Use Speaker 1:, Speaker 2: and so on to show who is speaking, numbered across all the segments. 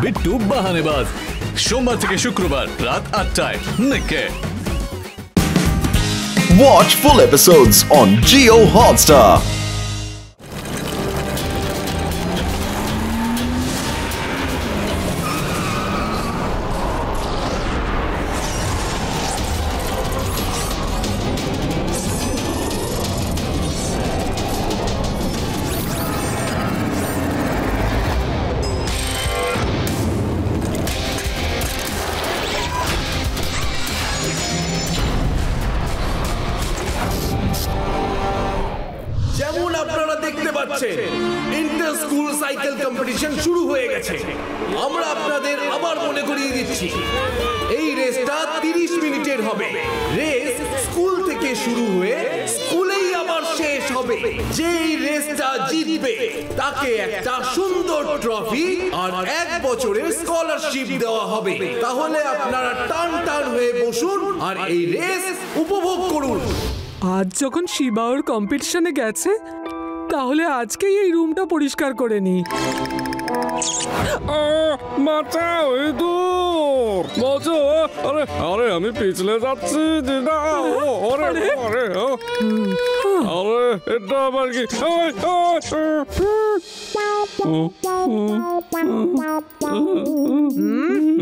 Speaker 1: বিট্টু বাহানেবাজ, সোমবার থেকে শুক্রবার রাত 8টায় নিকে।
Speaker 2: Watch full episodes on Jio Hotstar.
Speaker 3: যেমন আপনারা দেখতে পাচ্ছেন, ইন্টার স্কুল সাইকেল কম্পিটিশন শুরু হয়ে গেছে। আমরা আপনাদের আবার মনে করিয়ে দিচ্ছি, এই রেসটা 30 মিনিটের হবে। রেস স্কুল থেকে শুরু হয়ে স্কুলেই আবার শেষ হবে। যেই রেসটা জিতবে তাকে একটা সুন্দর ট্রফি আর 1 বছরের স্কলারশিপ দেওয়া হবে। তাহলে আপনারা টান টান হয়ে বসুন আর এই রেস উপভোগ করুন।
Speaker 4: আজ যখন শিবা ওর কম্পিটিশনে গেছে, তাহলে আজকেই এই রুমটা পরিষ্কার করে নি।
Speaker 5: বাঁচাও, ইঁদুর বাঁচাও! আরে আরে আমি পিছলে যাচ্ছি দিদা। আরে আরে আরে এটা আবার কি?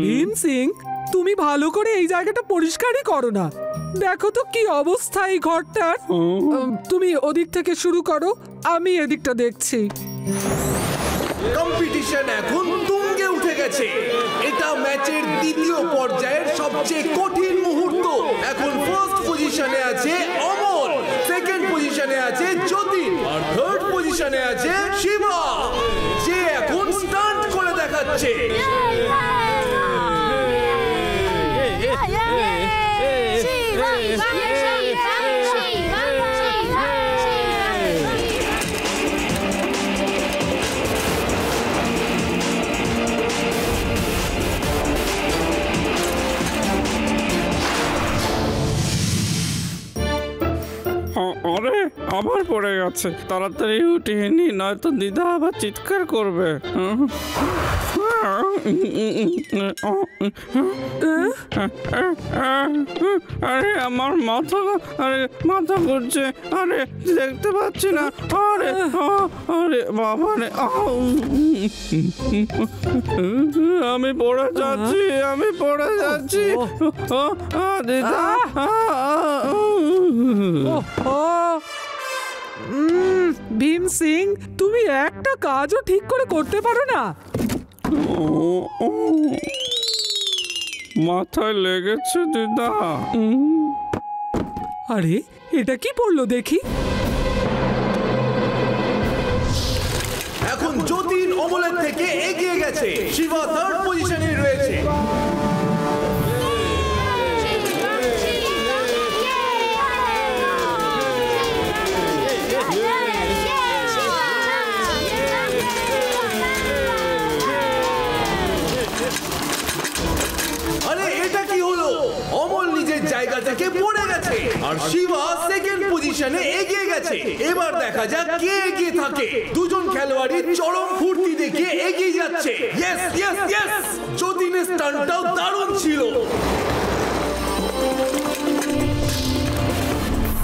Speaker 4: ভীম সিং, তুমি ভালো করে এই জায়গাটা পরিষ্কারই করো না। দেখো তো কি অবস্থা এই ঘরটার। তুমি ওদিক থেকে শুরু করো, আমি এদিকটা দেখছি।
Speaker 3: কম্পিটিশন এখন তুঙ্গে উঠে গেছে। এটা ম্যাচের দ্বিতীয় পর্যায়ের সবচেয়ে কঠিন মুহূর্ত। এখন ফার্স্ট পজিশনে আছে অমল, সেকেন্ড পজিশনে আছে যতীন, আর থার্ড পজিশনে আছে শিবা, যে এখন স্টান্ট করে দেখাচ্ছে।
Speaker 5: আরে আবার পড়ে গেছে, তাড়াতাড়ি উঠিয়ে নি, নয়তো দিদা আবার চিৎকার করবে। আরে আমার মাথা, আরে মাথা ঘুরছে, আরে দেখতে পাচ্ছি না, আরে আরে বাবা রে, আমি পড়ে যাচ্ছি, আমি পড়ে যাচ্ছি দিদা।
Speaker 4: ভীম সিং, তুমি একটা কাজও ঠিক করে করতে পারো না।
Speaker 5: মাথায় লেগেছে দিদা।
Speaker 4: আরে এটা কি পড়লো দেখি।
Speaker 3: এখন যতীন অমলের থেকে এগিয়ে গেছে, শিবা থার্ড পজিশনে রয়েছে। আরে এটা কি হলো? অমল নিজের জায়গা থেকে পড়ে গেছে আর শিবা সেকেন্ড পজিশনে এগিয়ে গেছে। এবার দেখা যাক কে এগিয়ে থাকে। দুজন খেলোয়াড়ই চরম ফুর্তি দেখে এগিয়ে যাচ্ছে। ইয়েস ইয়েস ইয়েস, যতীনের স্টান্টটাও দারুণ ছিল।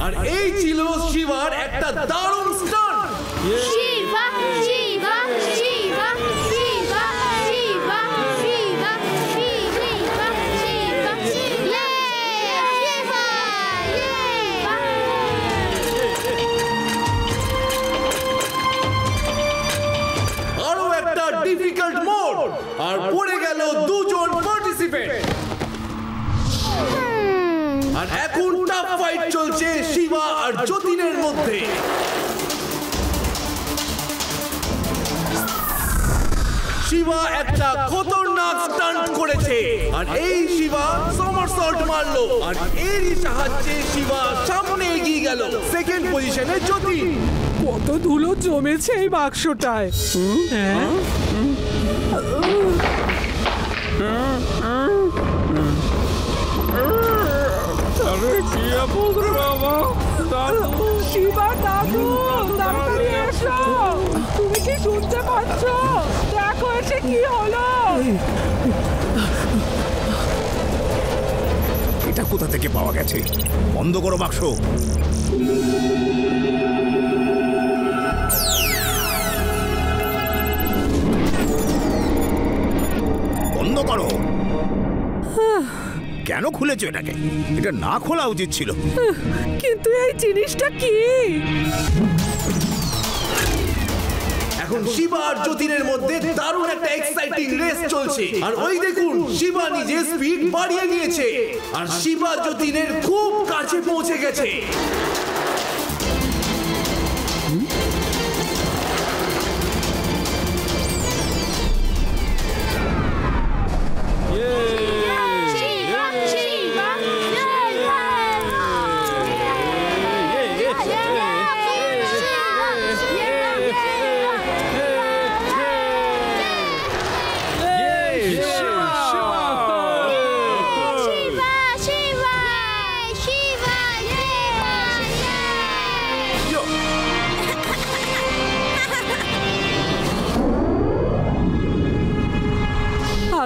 Speaker 3: আর এই ছিল শিবার একটা দারুণ স্টান্ট।
Speaker 6: শিবা শিবা শিবা শিবা শিবা শিবা শিবা শিবা শিবা,
Speaker 3: আরো একটা ডিফিকাল্ট মোড, আর পড়ে গেল দুজন পার্টিসিপেন্ট। আর এখন টাফ ফাইট চলছে শিবা আর যতীনের মধ্যে। শিবা একটা খতরনাক স্টান্ট করেছে, আর এই শিবা সমারসল্ট মারলো, আর এরই সাহায্যে শিবা সামনে এগিয়ে গেল। সেকেন্ড পজিশনে যতীন।
Speaker 4: কত ধুলো জমেছে এই বাক্সটায়। হ্যাঁ,
Speaker 5: আরে কি আপদ বাবা,
Speaker 4: শিবা দাদু, তাড়াতাড়ি এসো। তুমি কি শুনতে পাচ্ছ? দেখো এসে কি হলো।
Speaker 7: এটা কোথা থেকে পাওয়া গেছে? বন্ধ করো বাক্স। বন্ধ করো। কেন খুলেছো এটাকে? এটা না খোলা উচিত ছিল।
Speaker 4: কিন্তু এই জিনিসটা কি?
Speaker 3: এখন শিবা আর যতীনের মধ্যে দারুণ একটা এক্সাইটিং রেস চলছে। আর ওই দেখুন, শিবা নিজে স্পিড বাড়িয়ে নিয়েছে আর শিবা যতীনের খুব কাছে পৌঁছে গেছে।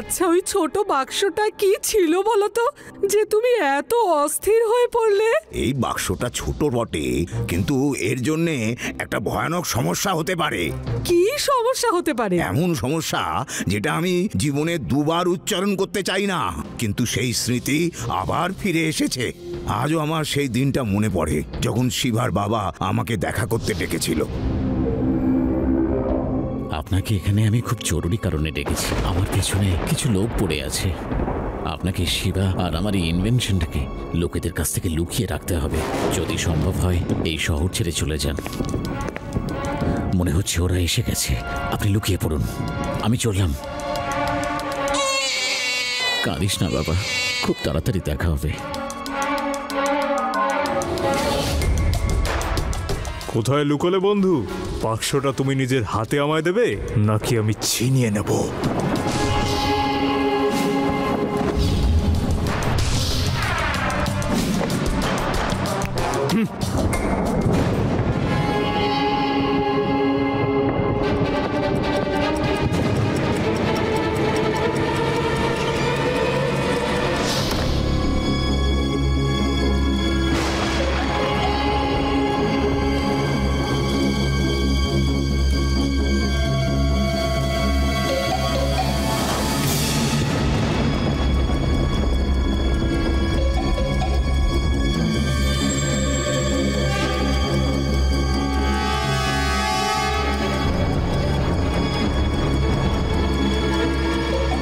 Speaker 4: আচ্ছা, ওই ছোট বাক্সটা কি ছিল বলো তো, যে তুমি এত অস্থির হয়ে পড়লে?
Speaker 7: এই বাক্সটা ছোট বটে, কিন্তু এর জন্যে একটা ভয়ানক সমস্যা হতে পারে।
Speaker 4: কি সমস্যা হতে পারে?
Speaker 7: এমন সমস্যা যেটা আমি জীবনে দুবার উচ্চারণ করতে চাই না, কিন্তু সেই স্মৃতি আবার ফিরে এসেছে। আজও আমার সেই দিনটা মনে পড়ে যখন শিবার বাবা আমাকে দেখা করতে ডেকেছিল।
Speaker 8: আপনাকে এখানে আমি খুব জরুরি কারণে ডেকেছি। আমার পেছনে কিছু লোক পড়ে আছে। আপনাকে শিবা আর আমার এই ইনভেনশনটাকে লোকেদের কাছ থেকে লুকিয়ে রাখতে হবে। যদি সম্ভব হয় এই শহর ছেড়ে চলে যান। মনে হচ্ছে ওরা এসে গেছে। আপনি লুকিয়ে পড়ুন, আমি চললাম। কাঁদিস না বাবা, খুব তাড়াতাড়ি দেখা হবে।
Speaker 9: কোথায় লুকোলে বন্ধু? বাক্সটা তুমি নিজের হাতে আমায় দেবে নাকি আমি ছিনিয়ে নেব?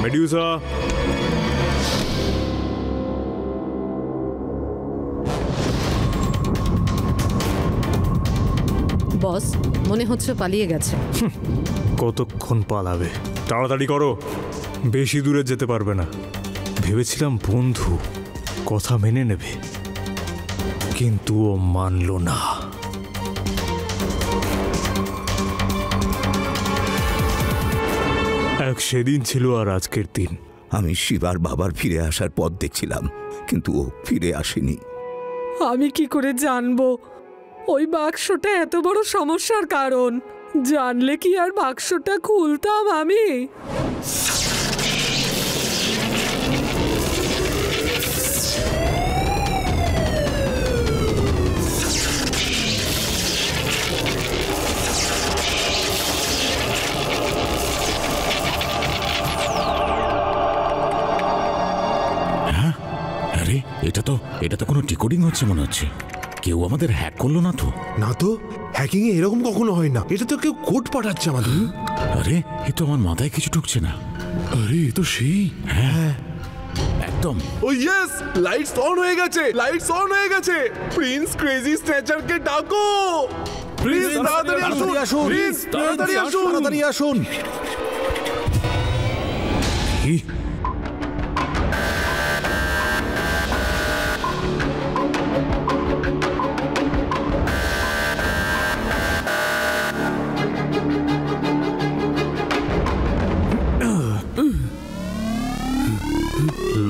Speaker 9: মেডুসা,
Speaker 10: বস, মনে হচ্ছে পালিয়ে গেছে।
Speaker 9: কতক্ষণ পালাবে? তাড়াতাড়ি করো, বেশি দূরে যেতে পারবে না। ভেবেছিলাম বন্ধু কথা মেনে নেবে, কিন্তু ও মানল না। এক সেদিন ছিল আর আজকের দিন।
Speaker 7: আমি শিবার বাবার ফিরে আসার পথ দেখছিলাম, কিন্তু ও ফিরে আসেনি।
Speaker 4: আমি কি করে জানবো ওই বাক্সটা এত বড় সমস্যার কারণ? জানলে কি আর বাক্সটা খুলতাম আমি?
Speaker 8: এটা তো কোনো ডিকোডিং হচ্ছে মনে হচ্ছে। কেউ আমাদের হ্যাক করলো না তো?
Speaker 11: না তো, হ্যাকিং এ এরকম কখনো হয় না। এটা তো কেউ কোড পাঠাচ্ছে আমাদের।
Speaker 8: আরে, এ তো আমার মাথায় কিছু ঢুকছে না।
Speaker 11: আরে, এ তো সেই।
Speaker 8: হ্যাঁ, একদম।
Speaker 11: ও ইয়েস, লাইটস অন হয়ে গেছে, লাইটস অন হয়ে গেছে। প্রিন্স ক্রেজি স্ন্যাচারকে ডাকো। প্লিজ তাড়াতাড়ি আসুন, প্লিজ তাড়াতাড়ি আসুন, তাড়াতাড়ি আসুন।
Speaker 9: কি?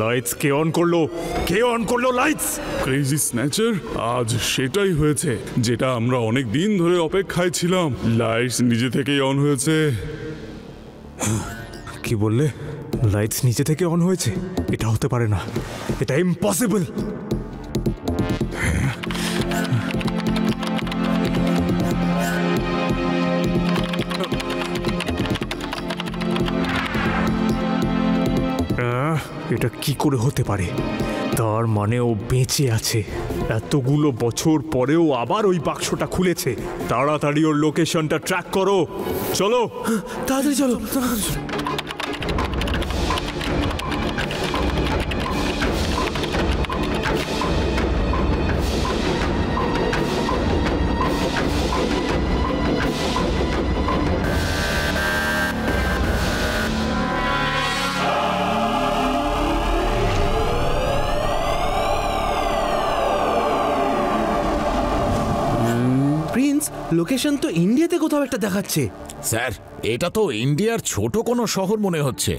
Speaker 9: লাইটস কে অন করলো? কে অন করলো লাইটস?
Speaker 12: ক্রেজি স্ন্যাচার, আজ সেটাই হয়েছে যেটা আমরা অনেক দিন ধরে অপেক্ষায় ছিলাম। লাইটস নিজে থেকেই অন হয়েছে।
Speaker 9: কি বললে? লাইটস নিচে থেকে অন হয়েছে? এটা হতে পারে না, এটা ইম্পসিবল। এটা কি করে হতে পারে? তার মানে ও বেঁচে আছে, এতগুলো বছর পরেও আবার ওই বাক্সটা খুলেছে। তাড়াতাড়ি ওর লোকেশনটা ট্র্যাক করো, চলো
Speaker 3: তাড়াতাড়ি চলো। লোকেশন তো ইন্ডিয়াতে কোথাও একটা দেখাচ্ছে।
Speaker 8: স্যার, এটা তো ইন্ডিয়ার ছোট কোনো শহর মনে হচ্ছে।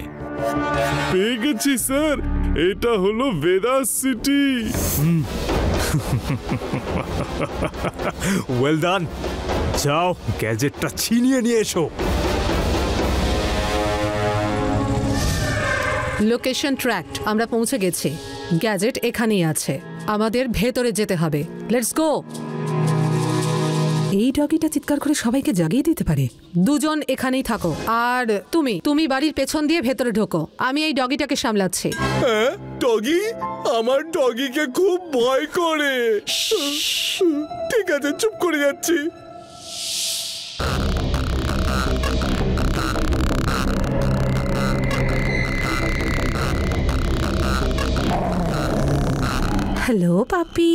Speaker 12: পেয়ে গেছি স্যার, এটা হলো ভেদাস সিটি।
Speaker 9: ওয়েল ডান, যাও গ্যাজেটটা ছিনিয়ে নিয়ে এসো।
Speaker 10: লোকেশন ট্র্যাকড, আমরা পৌঁছে গেছি। গ্যাজেট এখানেই আছে, আমাদের ভেতরে যেতে হবে। Let's go. এই ডগিটা চিৎকার করে সবাইকে জাগিয়ে দিতে পারে। দুজন এখানেই থাকো, আর তুমি বাড়ির পেছন দিয়ে ভেতরে ঢোকো। আমি এই ডগিটাকে সামলাচ্ছি।
Speaker 11: হ্যাঁ, ডগি? আমার ডগিকে খুব ভয় করে। ঠিক আছে, চুপ করে যাচ্ছি।
Speaker 10: হ্যালো পাপি,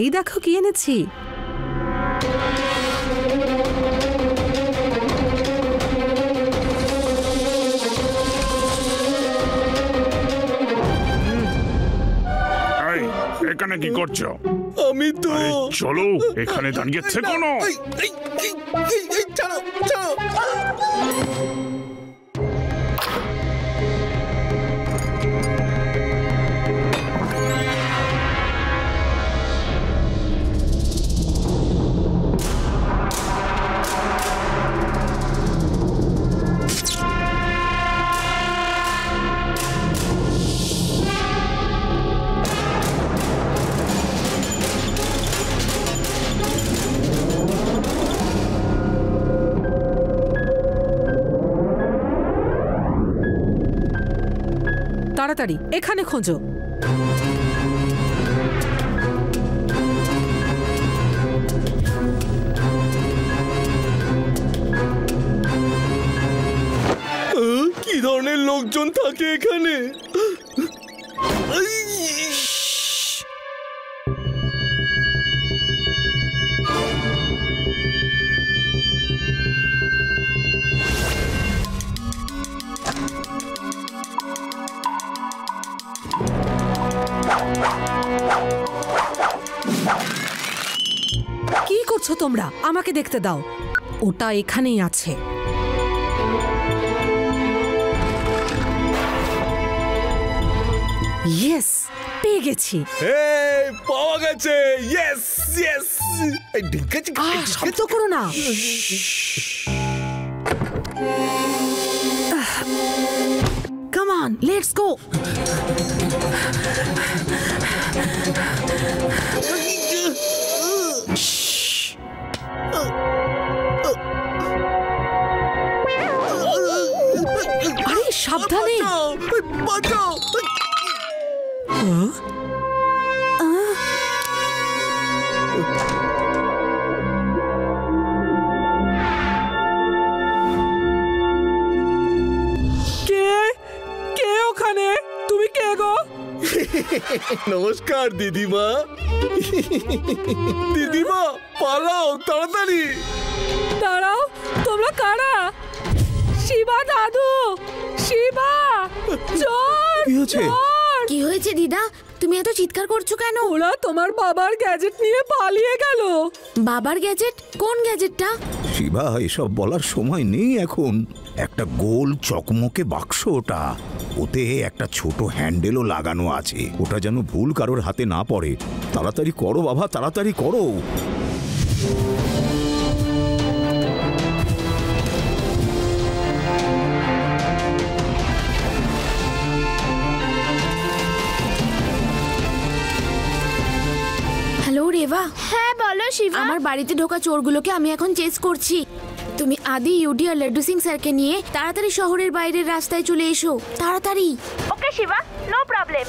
Speaker 10: এই দেখো কি এনেছি।
Speaker 12: এখানে কি করছো?
Speaker 11: আমি তো
Speaker 12: চলো, এখানে দাঁড়িয়ে থেকো না।
Speaker 10: তাড়াতাড়ি এখানে খোঁজো।
Speaker 11: কি ধরনের লোকজন থাকে এখানে?
Speaker 10: কি করছো তোমরা? আমাকে দেখতে দাও, ওটা এখানেই আছে। ইয়েস, পেয়ে গেছি।
Speaker 11: পাওয়া গেছে। Yes yes.
Speaker 10: শব্দ করো না। Come on, let's go. আরে সাবধানে।
Speaker 11: বাঁচাও।
Speaker 4: কে ওখানে? তুমি কে গো?
Speaker 11: নমস্কার দিদিমা। দিদিমা পালাও তাড়াতাড়ি।
Speaker 4: দাঁড়াও, তোমরা কারা? শিবা দাদু, শিবা, চোর!
Speaker 11: কি হয়েছে?
Speaker 6: কি হয়েছে দিদা? তুমি এত চিৎকার করছো কেন?
Speaker 4: ওরা তোমার বাবার গ্যাজেট নিয়ে পালিয়ে গেল।
Speaker 6: বাবার গ্যাজেট? কোন গ্যাজেটটা?
Speaker 7: শিবা, এসব বলার সময় নেই এখন। একটা গোল চকমকে বাক্স ওটা, ওতে একটা ছোট হ্যান্ডেলও লাগানো আছে। ওটা যেন ভুল কারোর হাতে না পড়ে। তাড়াতাড়ি করো বাবা, তাড়াতাড়ি করো।
Speaker 6: শিবা।
Speaker 13: হ্যাঁ বলো শিবা।
Speaker 6: আমার বাড়িতে ঢোকা চোরগুলোকে আমি এখন চেস করছি। তুমি আদি, ইউডি আর লাড্ডু সিং স্যারকে নিয়ে তাড়াতাড়ি শহরের বাইরের রাস্তায় চলে এসো, তাড়াতাড়ি।
Speaker 13: ওকে শিবা, নো প্রবলেম।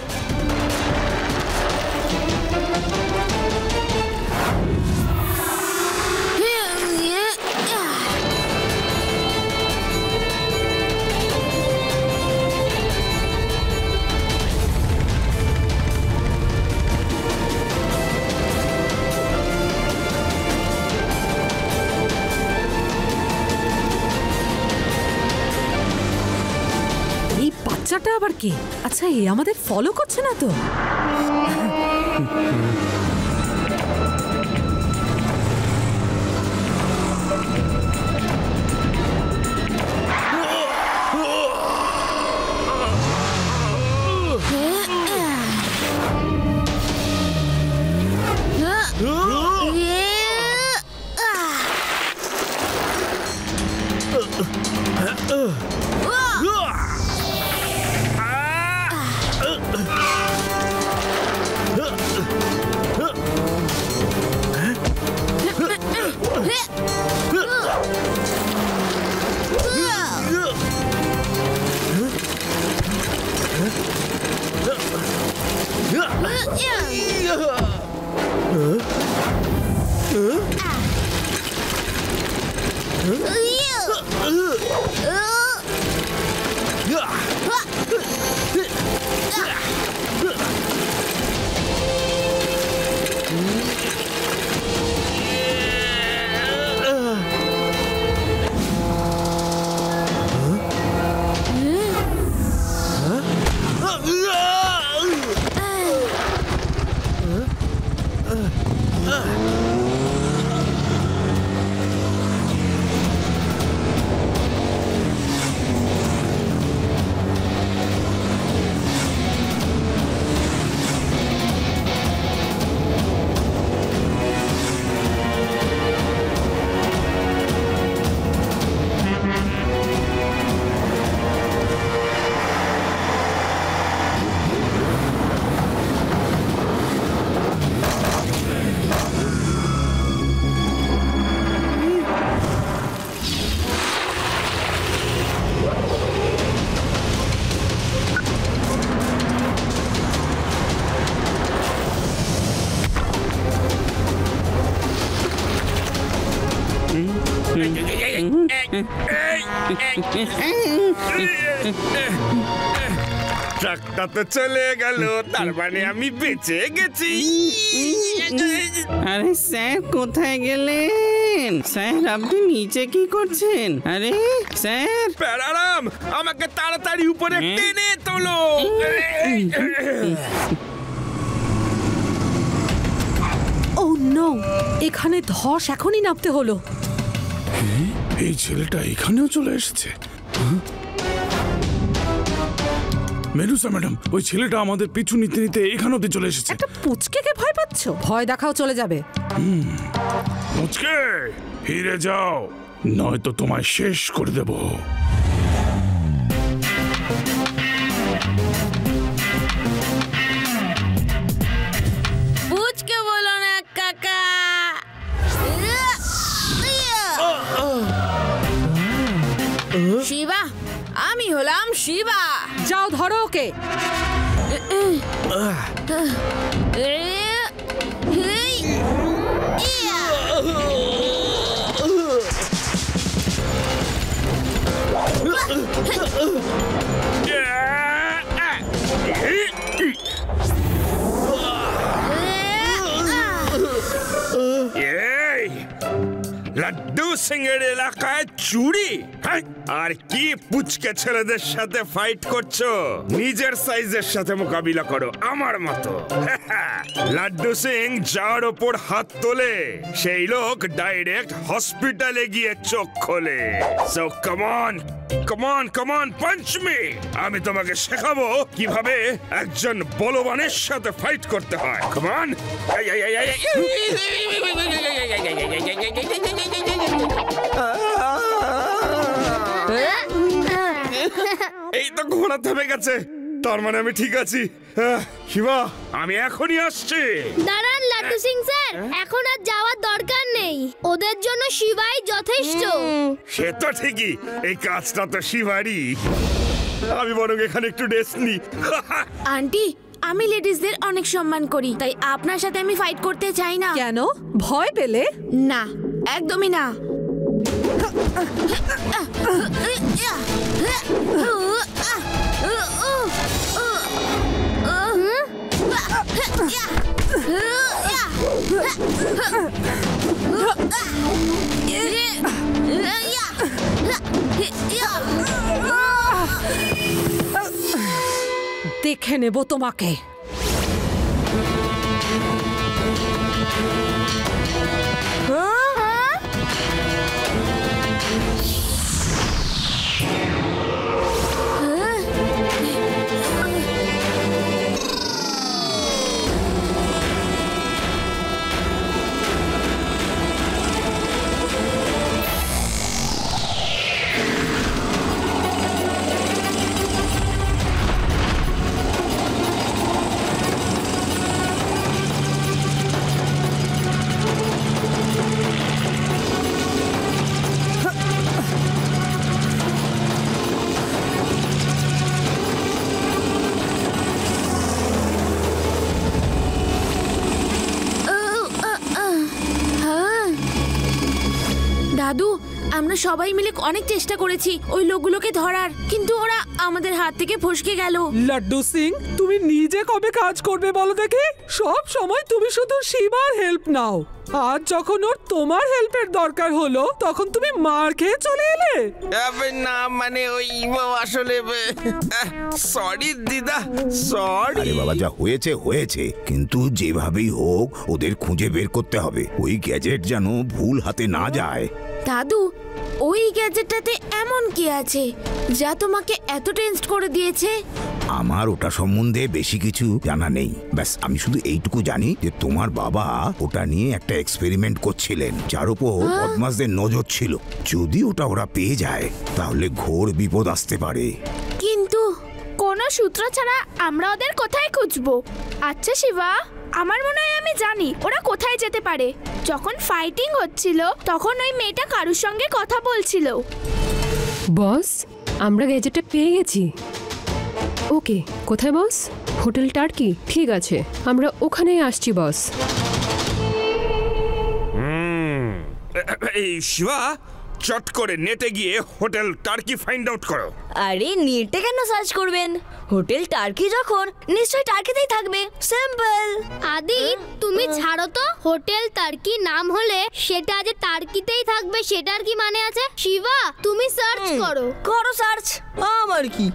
Speaker 10: বাচ্চাটা আবার কে? আচ্ছা, এ আমাদের ফলো করছে না তো?
Speaker 5: ট্রাকটা তো চলে গেল, তার মানে আমি বেঁচে গেছি। আরে স্যার কোথায় গেলেন? স্যার আপনি নিচে কি করছেন? আরে স্যার,
Speaker 11: প্যারারাম, আমাকে তাড়াতাড়ি উপরে টেনে তোলো।
Speaker 10: ও নো, এখানে ধস এখনই নামতে হলো।
Speaker 12: এই ছেলেটা এখানেও চলে এসেছে। মেডুসা ম্যাডাম, ওই ছেলেটা আমাদের পিছু নিতে নিতে এখানে অব্দি চলে এসেছে।
Speaker 10: একটা পুচকেকে ভয় পাচ্ছ? ভয় দেখাও চলে যাবে।
Speaker 12: পুচকে, ফিরে যাও, নয়তো তোমায় শেষ করে দেব।
Speaker 6: পুচকে বলো না কাকা। শিবা, আমি হলাম শিবা।
Speaker 10: যাও ধরো ওকে।
Speaker 11: লাড্ডু সিং এর এলাকায় চুরি? আর কি পুচকে ছেলেদের সাথে ফাইট করছো? নিজের সাইজের সাথে মোকাবিলা করো, আমার মতো। লাড্ডু সিং যার ওপর হাত তোলে সেই লোক ডাইরেক্ট হসপিটালে গিয়ে চোখ খোলে। So come on, come on, come on, punch me. আমি তোমাকে শেখাবো কিভাবে একজন বলবানের সাথে ফাইট করতে হয়। Come on. এই তো ঘোড়া থেমে গেছে। তার মানে আমি ঠিক আছি। শিবা, আমি এখনই আসছি।
Speaker 13: দাঁড়ান লাড্ডু সিং স্যার, এখন আর যাওয়ার দরকার নেই, ওদের জন্য শিবাই যথেষ্ট।
Speaker 11: সে তো ঠিকই, এই কাজটা তো শিবারই। আমি বরং এখানে একটু রেস্ট নিই।
Speaker 6: আন্টি, আমি লেডিসদের অনেক সম্মান করি, তাই আপনার সাথে আমি ফাইট করতে চাই না।
Speaker 10: কেন? ভয় পেলে?
Speaker 6: না, একদমই না।
Speaker 10: দেখে নেব তোমাকে।
Speaker 6: দাদু, আমরা সবাই মিলে অনেক চেষ্টা করেছি ওই লোকগুলোকে ধরার, কিন্তু ওরা আমাদের হাত থেকে ফসকে গেল।
Speaker 4: লাড্ডু সিং, তুমি নিজে কবে কাজ করবে বলো দেখি? সব সময় তুমি শুধু শিবার হেল্প নাও, আর যখন ওর তোমার হেল্পের দরকার হলো তখন তুমি মার খেয়ে চলে এলে।
Speaker 5: না মানে ওই আসলে সরি দিদা, সরি।
Speaker 7: আরে বাবা, যা হয়েছে হয়েছে, কিন্তু যেভাবেই হোক ওদের খুঁজে বের করতে হবে। ওই গ্যাজেট যেন ভুল হাতে না যায়।
Speaker 6: দাদু, ওই গ্যাজেটটাতে এমন কি আছে যা তোমাকে এত টেনসড করে দিয়েছে?
Speaker 7: আমার ওটা সম্বন্ধে বেশি কিছু জানা নেই, ব্যাস আমি শুধু এইটুকু জানি যে তোমার বাবা ওটা নিয়ে একটা এক্সপেরিমেন্ট করছিলেন, যার উপর বদমাশদের নজর ছিল। যদি ওটা ওরা পেয়ে যায় তাহলে ঘোর বিপদ আসতে পারে।
Speaker 6: কিন্তু
Speaker 13: কোনো সূত্র ছাড়া আমরা ওদের কোথায় খুঁজবো? আচ্ছা শিবা, আমার মনে হয় আমি জানি ওরা কোথায় যেতে পারে। যখন ফাইটিং হচ্ছিল তখন ওই মেয়েটা কারুর সঙ্গে কথা বলছিল।
Speaker 14: বস, আমরা গ্যাজেটটা পেয়ে গেছি। ওকে, কোথায় বস? Hotel turkey. ঠিক আছে, আমরা ওখানেই আসছি বস।
Speaker 11: এই শিবা, চট করে নেটে গিয়ে হোটেল টার্কি ফাইন্ড আউট করো।
Speaker 15: আরে নেটে কেন সার্চ করবেন? হোটেল টার্কি যখন নিশ্চয়ই টার্কিতেই থাকবে, সিম্পল।
Speaker 13: আদি, তুমি ছাড়ো তো। হোটেল টার্কি নাম হলে সেটা যে টার্কিতেই থাকবে সেটার কি মানে আছে? শিবা, তুমি সার্চ করো।
Speaker 15: করো সার্চ, আমার কি।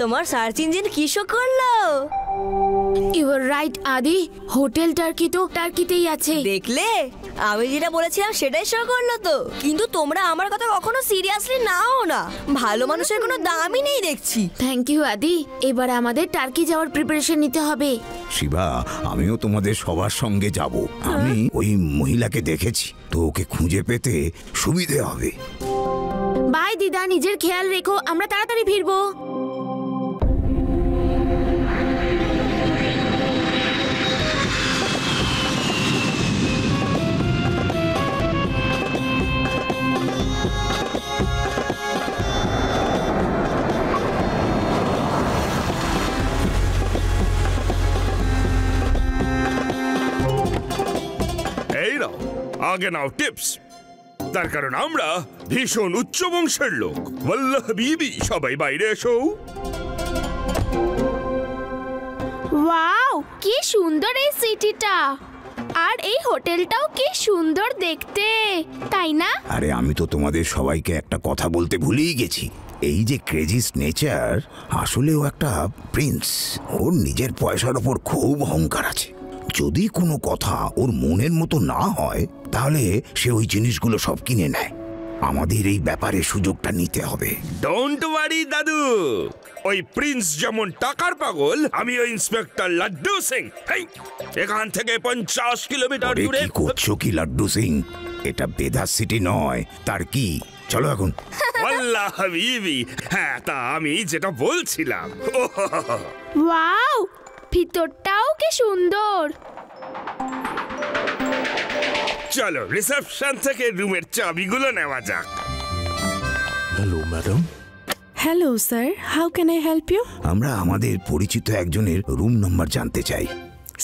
Speaker 15: তোমার সার্চ ইঞ্জিন কি শো করলো?
Speaker 6: ইউ আর রাইট আদি, হোটেল টার্কি তো টার্কিতেই আছে।
Speaker 15: দেখলে, আমি যেটা বলেছিলাম সেটাই শো করলো তো। কিন্তু তোমরা আমার কথা কখনো সিরিয়াসলি নাও না। ভালো মানুষের কোনো দামই নেই দেখছি।
Speaker 6: থ্যাংক ইউ আদি, এবার আমাদের টার্কি যাওয়ার প্রিপারেশন নিতে হবে।
Speaker 7: শিবা, আমিও তোমাদের সবার সঙ্গে যাব। আমি ওই মহিলাকে দেখেছি, তো ওকে খুঁজে পেতে সুবিধে হবে।
Speaker 6: বাই দিদা, নিজের খেয়াল রেখো, আমরা তাড়াতাড়ি ফিরবো।
Speaker 11: এই নাও, আগে নাও টিপস। তার কারণ আমরা ভীষণ উচ্চ বংশের লোক। ওয়াল্লাহ বিবি, সবাই বাইরে এসো।
Speaker 13: ওয়াও, কি সুন্দর এই সিটিটা। আর এই হোটেলটাও কি সুন্দর দেখতে, তাই না?
Speaker 7: আরে আমি তো তোমাদের সবাইকে একটা কথা বলতে ভুলেই গেছি। এই যে ক্রেজি নেচার, আসলে ও একটা প্রিন্স। ওর নিজের পয়সার ওপর খুব অহংকার আছে। যদি কোনো কথা ওর মনের মতো না হয় তাহলে সে ওই জিনিসগুলো সব কিনে নেয়। আমাদের এই ব্যাপারে সুযোগটা নিতে হবে।
Speaker 11: ডোন্ট ওয়ারি দাদু, ওই প্রিন্স যেমন টাকার পাগল, আমি ওই ইন্সপেক্টর লাড্ডু সিং। এখান থেকে 50 কিলোমিটার দূরে।
Speaker 7: কি করছো কি লাড্ডু সিং? এটা বেদার সিটি নয়। তার কি? চলো এখন।
Speaker 11: আল্লাহ হাবিবি, হ্যাঁ তা আমি যেটা বলছিলাম।
Speaker 13: ওয়াও, ভিতরটাও কি সুন্দর।
Speaker 11: চলো রিসেপশন থেকে রুমের চাবিগুলো নেওয়া যাক।
Speaker 7: Hello madam.
Speaker 16: Hello sir, how can I help you?
Speaker 7: আমরা আমাদের পরিচিত একজনের রুম নাম্বার জানতে চাই।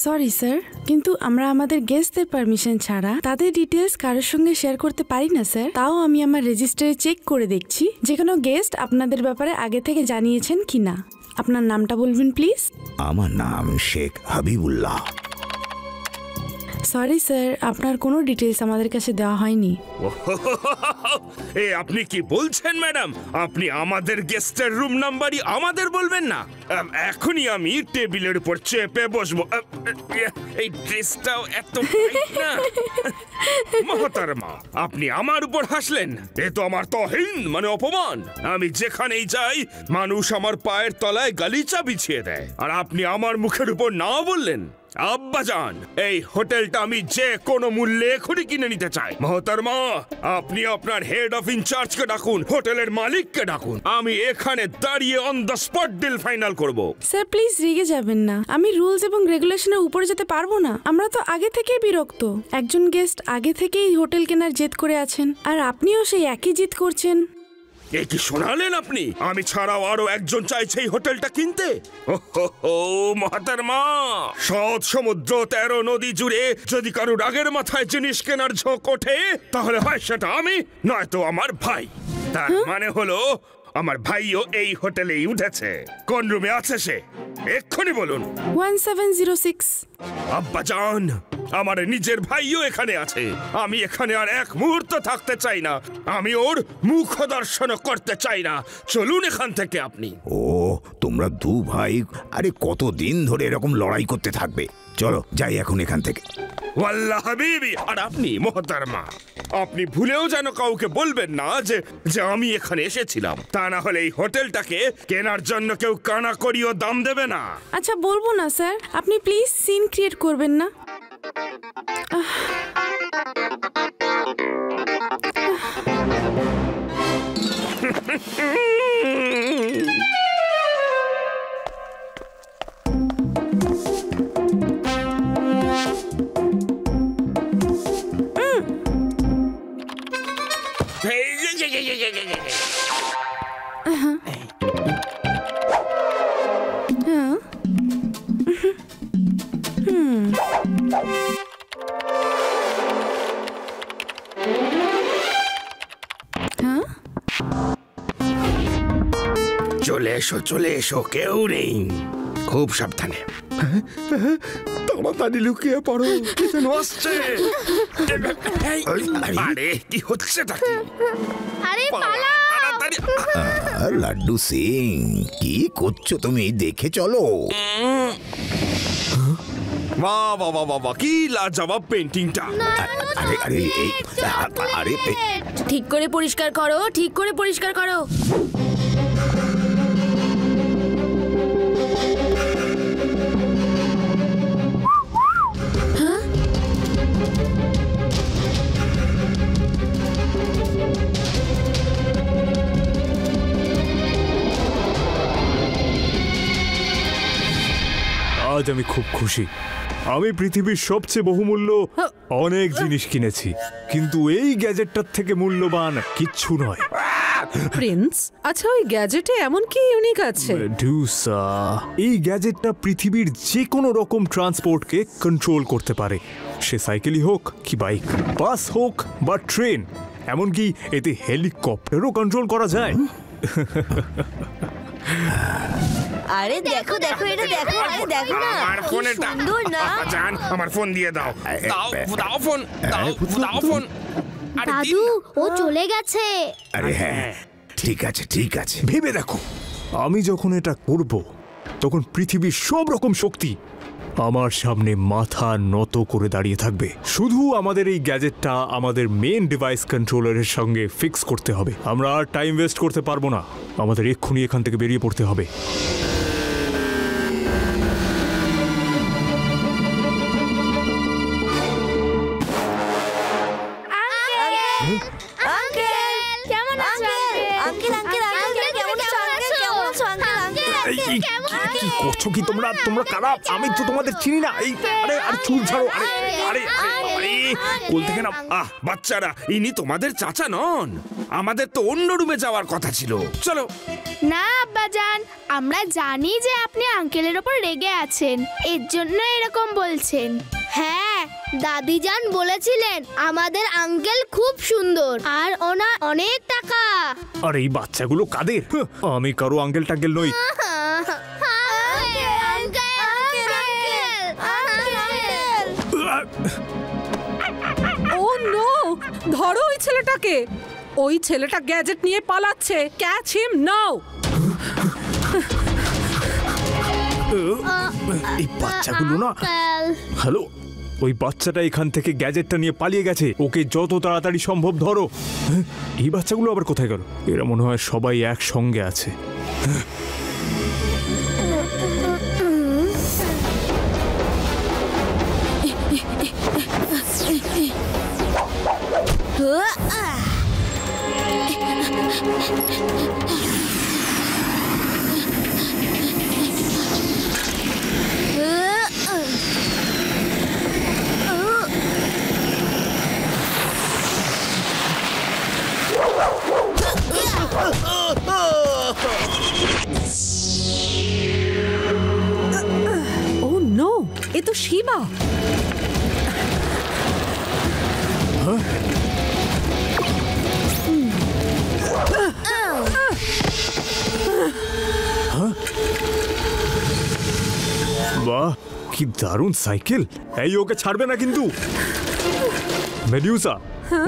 Speaker 16: সরি স্যার, কিন্তু আমরা আমাদের গেস্টদের পারমিশন ছাড়া তাদের ডিটেলস কারোর সঙ্গে শেয়ার করতে পারি না স্যার। তাও আমি আমার রেজিস্টারে চেক করে দেখছি যে কোনো গেস্ট আপনাদের ব্যাপারে আগে থেকে জানিয়েছেন কি না। আপনার নামটা বলবেন প্লিজ।
Speaker 7: আমার নাম শেখ হাবিবুল্লাহ।
Speaker 16: সরি স্যার, আপনার কোনো ডিটেলস আমাদের কাছে দেওয়া হয়নি।
Speaker 11: এ আপনি কি বলছেন ম্যাডাম? আপনি আমাদের গেস্টের রুম নাম্বারই আমাদের বলবেন না? এখনই আমি টেবিলের উপর চেপে বসবো। এই ড্রেসটাও এত না। মহতারমা, আপনি আমার উপর হাসলেন? এ তো আমার তহিন, মানে অপমান। আমি যেখানেই যাই মানুষ আমার পায়ের তলায় গালিচা বিছিয়ে দেয়, আর আপনি আমার মুখের উপর না বললেন? আব্বাজান, এই হোটেলটা আমি যে কোনো মূল্যে এখনই কিনে নিতে চাই। মহতারমা, আপনি আপনার হেড অফ ইনচার্জকে ডাকুন, হোটেলের মালিককে ডাকুন। আমি এখানে দাঁড়িয়ে on the spot deal final করব।
Speaker 16: স্যার প্লিজ রেগে যাবেন না, আমি রুলস এবং রেগুলেশনের উপরে যেতে পারবো না। আমরা তো আগে থেকেই বিরক্ত। একজন গেস্ট আগে থেকেই হোটেল কেনার জেদ করে আছেন, আর আপনিও সেই একই জেদ করছেন।
Speaker 11: এ কি শোনালেন আপনি? আমি ছাড়াও আরো একজন চাইছে এই হোটেলটা কিনতে। ও মহতারমা, সৎ সমুদ্র 13 নদী জুড়ে যদি কারো রাগের মাথায় জিনিস কেনার ঝোঁক ওঠে, তাহলে হয় সেটা আমি, নয়তো আমার ভাই। তার মানে হলো আমার ভাইও এই হোটেলেই উঠেছে। কোন রুমে আছে সে? এক্ষুনি বলুন।
Speaker 16: 1706।
Speaker 11: আব্বাজান, আমার নিজের ভাইও এখানে আছে। আমি এখানে আর এক মুহূর্ত থাকতে চাই না। আমি ওর মুখ দর্শন করতে চাই না। চলুন এখান থেকে আপনি।
Speaker 7: ও, তোমরা দু ভাই আরে কতদিন ধরে এরকম লড়াই করতে থাকবে? চলো যাই এখন এখান থেকে।
Speaker 11: ওয়াল্লাহ হাবিবি, আর আপনি মহতারমা, আপনি ভুলেও যেন কাউকে বলবেন না যে আমি এখানে এসেছিলাম। তা না হলে এই হোটেলটাকে কেনার জন্য কেউ কানাকড়িও দাম দেবে না।
Speaker 16: আচ্ছা বলবো না স্যার, আপনি প্লিজ সিন ক্রিয়েট করবেন না।
Speaker 11: চলে এসো, চলে এসো, কেউ নেই। খুব সাবধানে, তাড়াতাড়ি লুকিয়ে পড়ো, কি যেন আসছে। আরে কি হচ্ছেটা কি?
Speaker 13: আরে পালা!
Speaker 7: লাড্ডু সিং, কি করছো তুমি? দেখে চলো।
Speaker 11: বাহ বাহ বাহ বাহ, কি লাজবাব পেন্টিংটা।
Speaker 7: আরে আরে আরে
Speaker 6: ঠিক করে পরিষ্কার করো, ঠিক করে পরিষ্কার করো।
Speaker 9: আজ আমি খুব খুশি। আমি পৃথিবীর সবচেয়ে বহুমূল্য অনেক জিনিস কিনেছি, কিন্তু এই গ্যাজেটটার থেকে মূল্যবান কিচ্ছু নয়।
Speaker 10: প্রিন্স, আচ্ছা ওই গ্যাজেটে এমন কি ইউনিক আছে?
Speaker 9: মেডুসা, এই গ্যাজেটটা পৃথিবীর যে কোনো রকম ট্রান্সপোর্টকে কন্ট্রোল করতে পারে, সে সাইকেলই হোক কি বাইক, বাস হোক বা ট্রেন, এমনকি এতে হেলিকপ্টারও কন্ট্রোল করা যায়।
Speaker 15: আরে দেখো দেখো এটা দেখো, আরে দেখো না
Speaker 11: আমার
Speaker 15: কি
Speaker 11: ফোনে
Speaker 15: সুন্দর না।
Speaker 11: জান আমার ফোন দিয়ে দাও। দাও ফোন, দাও ফোন।
Speaker 13: দাদু ও চলে গেছে।
Speaker 7: আরে হ্যাঁ ঠিক আছে ঠিক আছে।
Speaker 9: ভেবে দেখো, আমি যখন এটা করব তখন পৃথিবীর সব রকম শক্তি আমার সামনে মাথা নত করে দাঁড়িয়ে থাকবে। শুধু আমাদের এই গ্যাজেটটা আমাদের মেন ডিভাইস কন্ট্রোলারের সঙ্গে ফিক্স করতে হবে। আমরা আর টাইম ওয়েস্ট করতে পারবো না, আমাদের এক্ষুনি এখান থেকে বেরিয়ে পড়তে হবে।
Speaker 13: কেমন আছো
Speaker 15: আঙ্কেল আঙ্কেল আঙ্কেল কেমন আছো আঙ্কেল কেমন আছো আঙ্কেল আঙ্কেল
Speaker 9: কি করছো কি তোমরা? তোমরা কারা? আমি তো তোমাদের চিনি না। এই আরে আরে চুল ছাড়ো। আরে আরে আরে
Speaker 11: কোল থেকে না। বাচ্চারা, ইনি তোমাদের চাচা নন। আমাদের তো অন্য রুমে যাওয়ার কথা ছিল। চলো।
Speaker 13: না আব্বাজান, আমরা জানি যে আপনি আঙ্কেলের ওপর রেগে আছেন, এর জন্য এরকম বলছেন। হ্যাঁ, দাদিজান বলেছিলেন আমাদের আঙ্কেল খুব সুন্দর আর ওনার অনেক টাকা।
Speaker 9: আরে এই বাচ্চাগুলো কাদের? আমি কারো আঙ্কেল টাঙ্কেল নই।
Speaker 10: ও নো, ধরো ওই ছেলেটাকে। ওই ছেলেটা গ্যাজেট নিয়ে পালাচ্ছে। ক্যাচ হিম নাও।
Speaker 9: এই বাচ্চাগুলো না। হ্যালো, ওই বাচ্চাটা এখান থেকে গ্যাজেটটা নিয়ে পালিয়ে গেছে। ওকে যত তাড়াতাড়ি সম্ভব ধরো। এই বাচ্চাগুলো আবার কোথায় গেল? এরা মনে হয় সবাই একসঙ্গে আছে।
Speaker 10: ও নো, এ তো শিবা।
Speaker 9: বাহ, কি দারুণ সাইকেল। এই ওকে ছাড়বে না কিন্তু। মেডিউসা,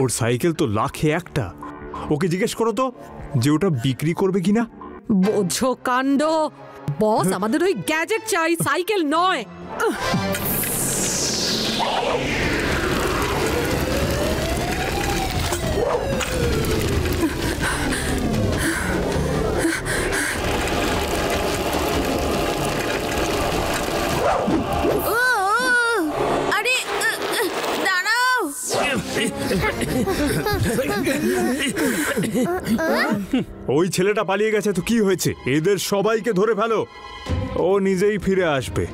Speaker 9: ওর সাইকেল তো লাখে একটা। ওকে জিজ্ঞেস করো তো যে ওটা বিক্রি করবে কিনা।
Speaker 10: বোঝো কাণ্ড। বস, আমাদের ওই গ্যাজেট চাই, সাইকেল নয়।
Speaker 15: আরে দাঁড়াও।
Speaker 9: ওই ছেলেটা পালিয়ে গেছে তো কি হয়েছে? এদের সবাইকে ধরে ফেলো, ও নিজেই ফিরে আসবে।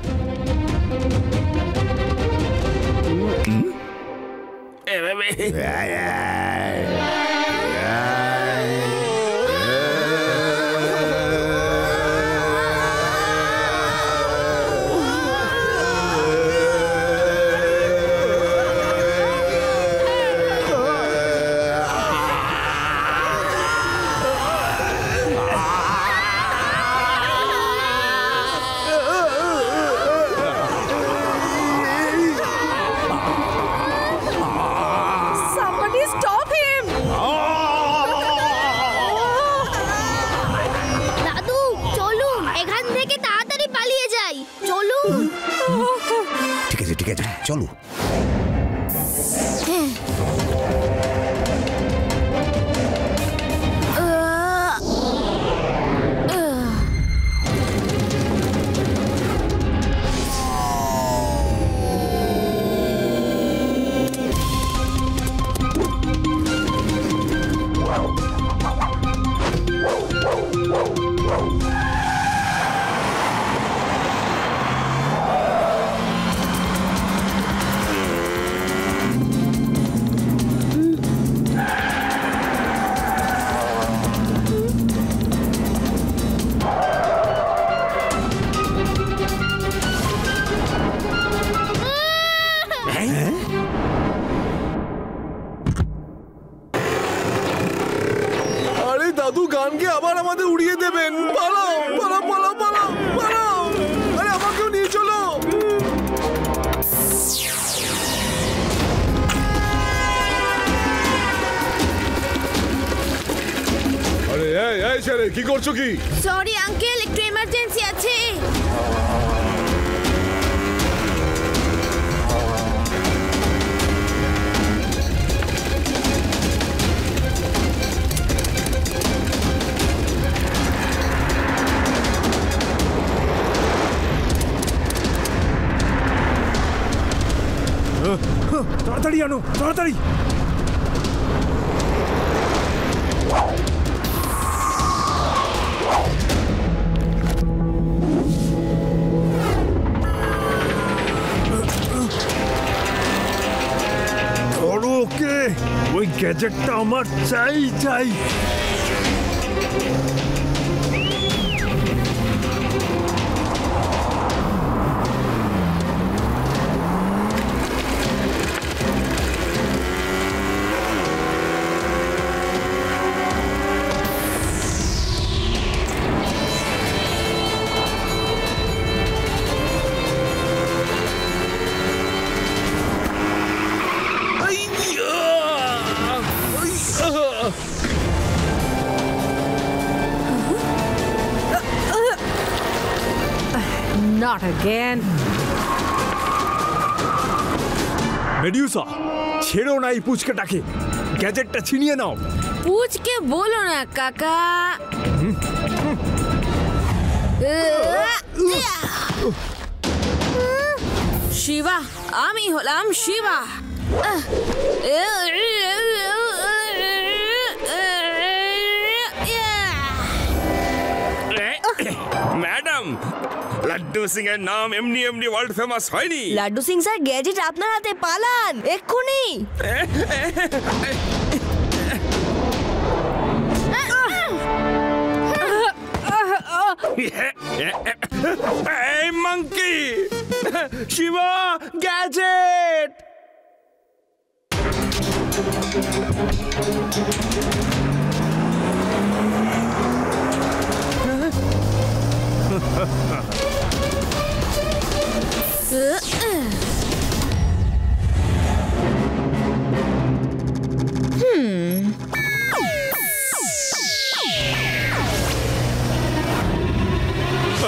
Speaker 10: Somebody stop him!
Speaker 13: দাদু চলুন, এখান থেকে তাড়াতাড়ি পালিয়ে যাই। চলুন।
Speaker 7: ঠিক আছে ঠিক আছে চলো।
Speaker 3: আরে দাদু গানকে আবার আমাদের উড়িয়ে দেবেন। পালাও পালাও পালাও পালাও। এই ছেলে কি করছো কি?
Speaker 6: সরি আঙ্কেল, একটু এমার্জেন্সি আছে।
Speaker 9: তাড়াতাড়ি আনো, তাড়াতাড়ি। ধরো ওকে, ওই গ্যাজেটটা আমার চাই চাই।
Speaker 10: Not again.
Speaker 9: মেডিউসা, ছেড়ো না এই পুচকেটাকে, গ্যাজেটটা ছিনিয়ে নাও।
Speaker 6: পুচকে বলো না কাকা। শিবা, আমি হলাম শিবা।
Speaker 11: ম্যাডাম, লাড্ডু সিং এর নাম এমনি এমনি ওয়ার্ল্ড ফেমাস হয়নি।
Speaker 15: লাড্ডু সিং স্যার, গ্যাজেট আপনার হাতে, পালান এক্ষুনি।
Speaker 11: এই মাঙ্কি, শিবা গ্যাজেট।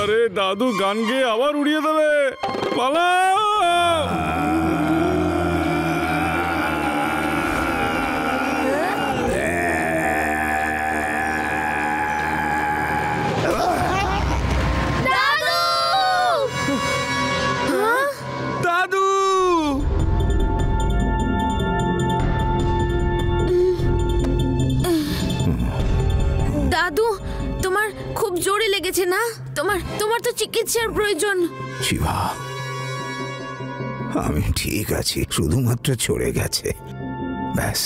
Speaker 12: আরে দাদু গান গেয়ে আবার উড়িয়ে দেবে, পালাও।
Speaker 6: দাদু, তোমার খুব জোরে লেগেছে না? তোমার তো চিকিৎসার প্রয়োজন।
Speaker 7: শিবা, আমি ঠিক আছি, শুধুমাত্র চড়ে গেছে, ব্যাস।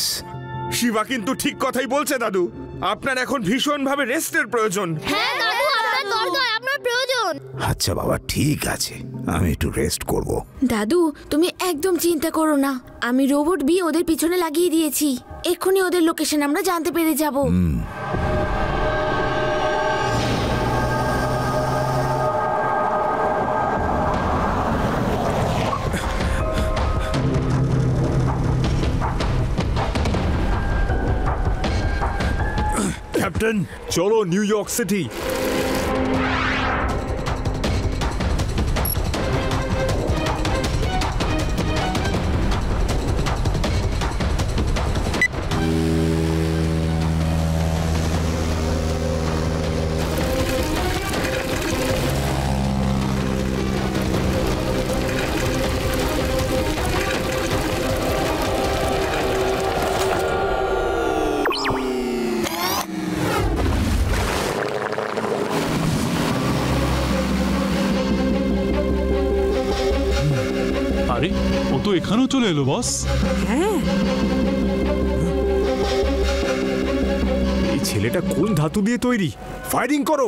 Speaker 11: শিবা কিন্তু ঠিক কথাই বলছে দাদু, আপনার এখন ভীষণভাবে রেস্টের প্রয়োজন।
Speaker 13: হ্যাঁ দাদু, আপনার দরকার, আপনার প্রয়োজন।
Speaker 7: আচ্ছা বাবা, ঠিক আছে, আমি একটু রেস্ট করব।
Speaker 6: দাদু, তুমি একদম চিন্তা করো না, আমি রোবট বি ওদের পিছনে লাগিয়ে দিয়েছি। এক্ষুনি ওদের লোকেশন আমরা জানতে পেরে যাব।
Speaker 9: ক্যাপ্টেন, চলো নিউ ইয়র্ক সিটি।
Speaker 12: আরে ও তো এখানেও চলে এলো বস।
Speaker 10: হ্যাঁ,
Speaker 9: এই ছেলেটা কোন ধাতু দিয়ে তৈরি? ফায়ারিং করো।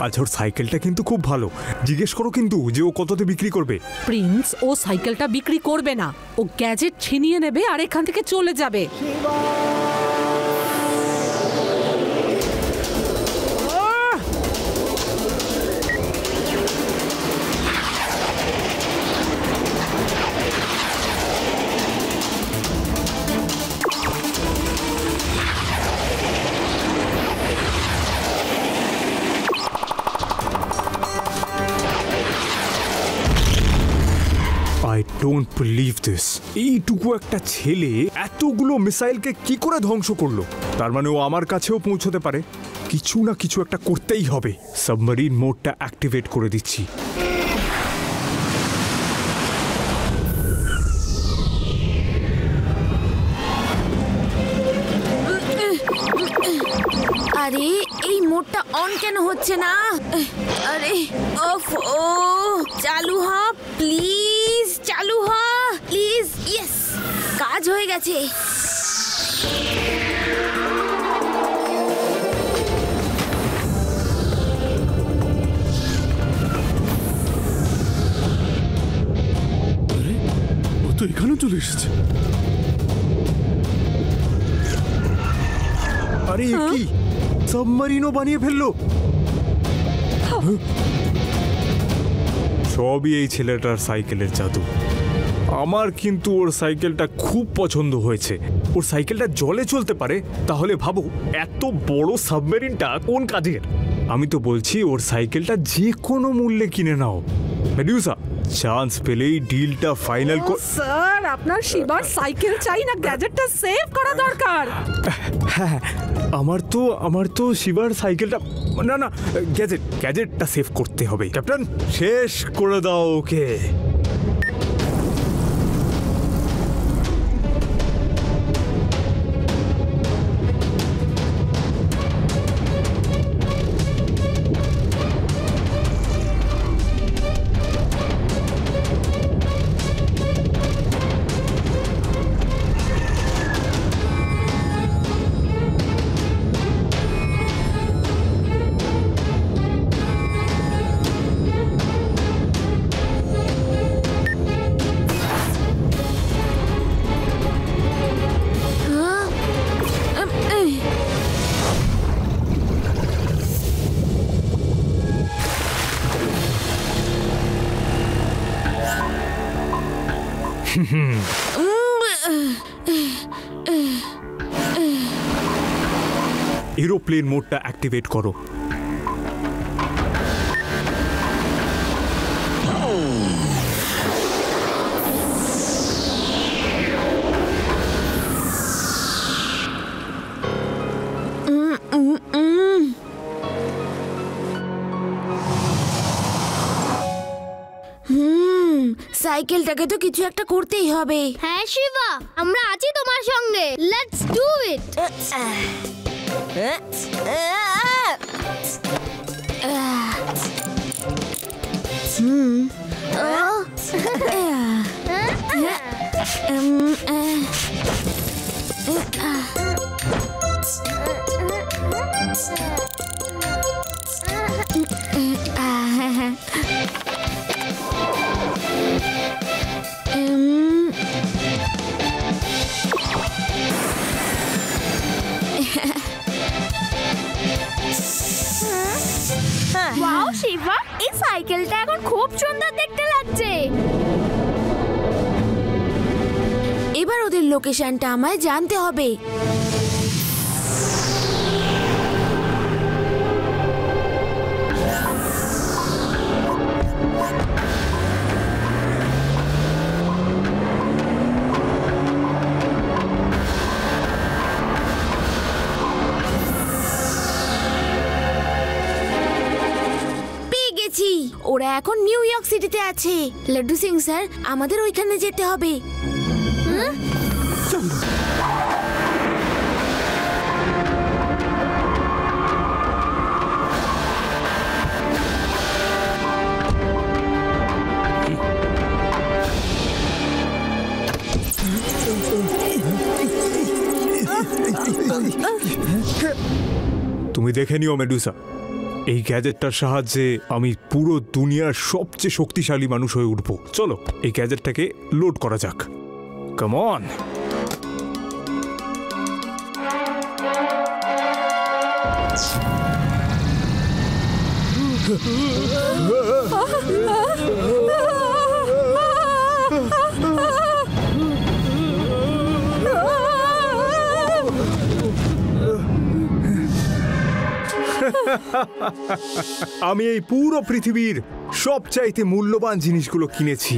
Speaker 9: আচ্ছা, ওর সাইকেলটা কিন্তু খুব ভালো, জিজ্ঞেস করো কিন্তু যে ও কততে বিক্রি করবে।
Speaker 10: প্রিন্স ও সাইকেলটা বিক্রি করবে না, ও গ্যাজেট ছিনিয়ে নেবে আর এখান থেকে চলে যাবে।
Speaker 9: Don't believe this. এইটুকু একটা ছেলে এতগুলো মিসাইলকে কি করে ধ্বংস করলো? তার মানে ও আমার কাছেও পৌঁছতে পারে। কিছু না কিছু একটা করতেই হবে। সাবমেরিন মোডটা অ্যাক্টিভেট করে দিচ্ছি।
Speaker 6: আরে এই মোডটা অন কেন হচ্ছে না? আরে ওফ, ও চালু হ প্লিজ, চালু হ প্লিজ। ইয়েস, কাজ হয়ে গেছে।
Speaker 12: ও তো এখানে চলে এসেছে।
Speaker 9: আরে কি সাবমেরিনও বানিয়ে ফেললো? সবই এই ছেলেটার সাইকেলের জাদু। আমার কিন্তু ওর সাইকেলটা খুব পছন্দ হয়েছে। ওর সাইকেলটা জলে চলতে পারে, তাহলে ভাবো এত বড় সাবমেরিনটা কোন কাজের। আমি তো বলছি ওর সাইকেলটা যে কোনো মূল্যে কিনে নাও। মেডুসা, চান্স পেলেই ডিলটা ফাইনাল কর।
Speaker 10: স্যার, আপনার শিবার সাইকেল চাই না, গ্যাজেটটা সেভ করা দরকার।
Speaker 9: হ্যাঁ, আমার তো শিবার সাইকেলটা, না গ্যাজেটটা সেভ করতে হবে। ক্যাপ্টেন, শেষ করে দাও ওকে। এরোপ্লেন মোডটা অ্যাক্টিভেট করো।
Speaker 6: সাইকেলটাকে তো কিছু একটা করতেই হবে।
Speaker 13: হ্যাঁ শিবা, আমরা আছি তোমার সঙ্গে। Let's do it. Wow Shiva, এই সাইকেলটা এখন খুব সুন্দর দেখতে লাগছে।
Speaker 6: এবার ওদের লোকেশনটা আমায় জানতে হবে। ওরা এখন নিউ ইয়র্ক সিটিতে আছে। লাড্ডু সিং স্যার, আমাদের ওইখানে যেতে হবে।
Speaker 9: তুমি দেখে নিও মেডুসা, এই গ্যাজেটটার সাহায্যে আমি পুরো দুনিয়ার সবচেয়ে শক্তিশালী মানুষ হয়ে উঠবো। চলো এই গ্যাজেটটাকে লোড করা যাক। Come on. আমি এই পুরো পৃথিবীর সবচাইতে মূল্যবান জিনিসগুলো কিনেছি।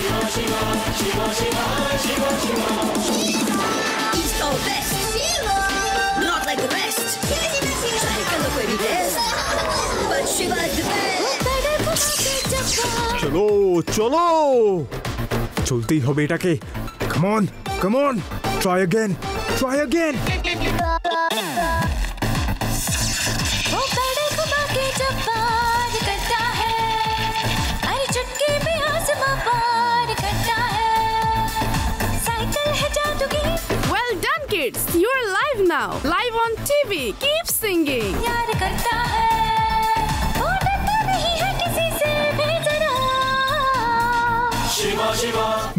Speaker 9: চলো চলো, চলতেই হবে এটাকে। Come on come on, try again try again.
Speaker 16: Well done, kids. You are live now. Live on TV. Keep singing.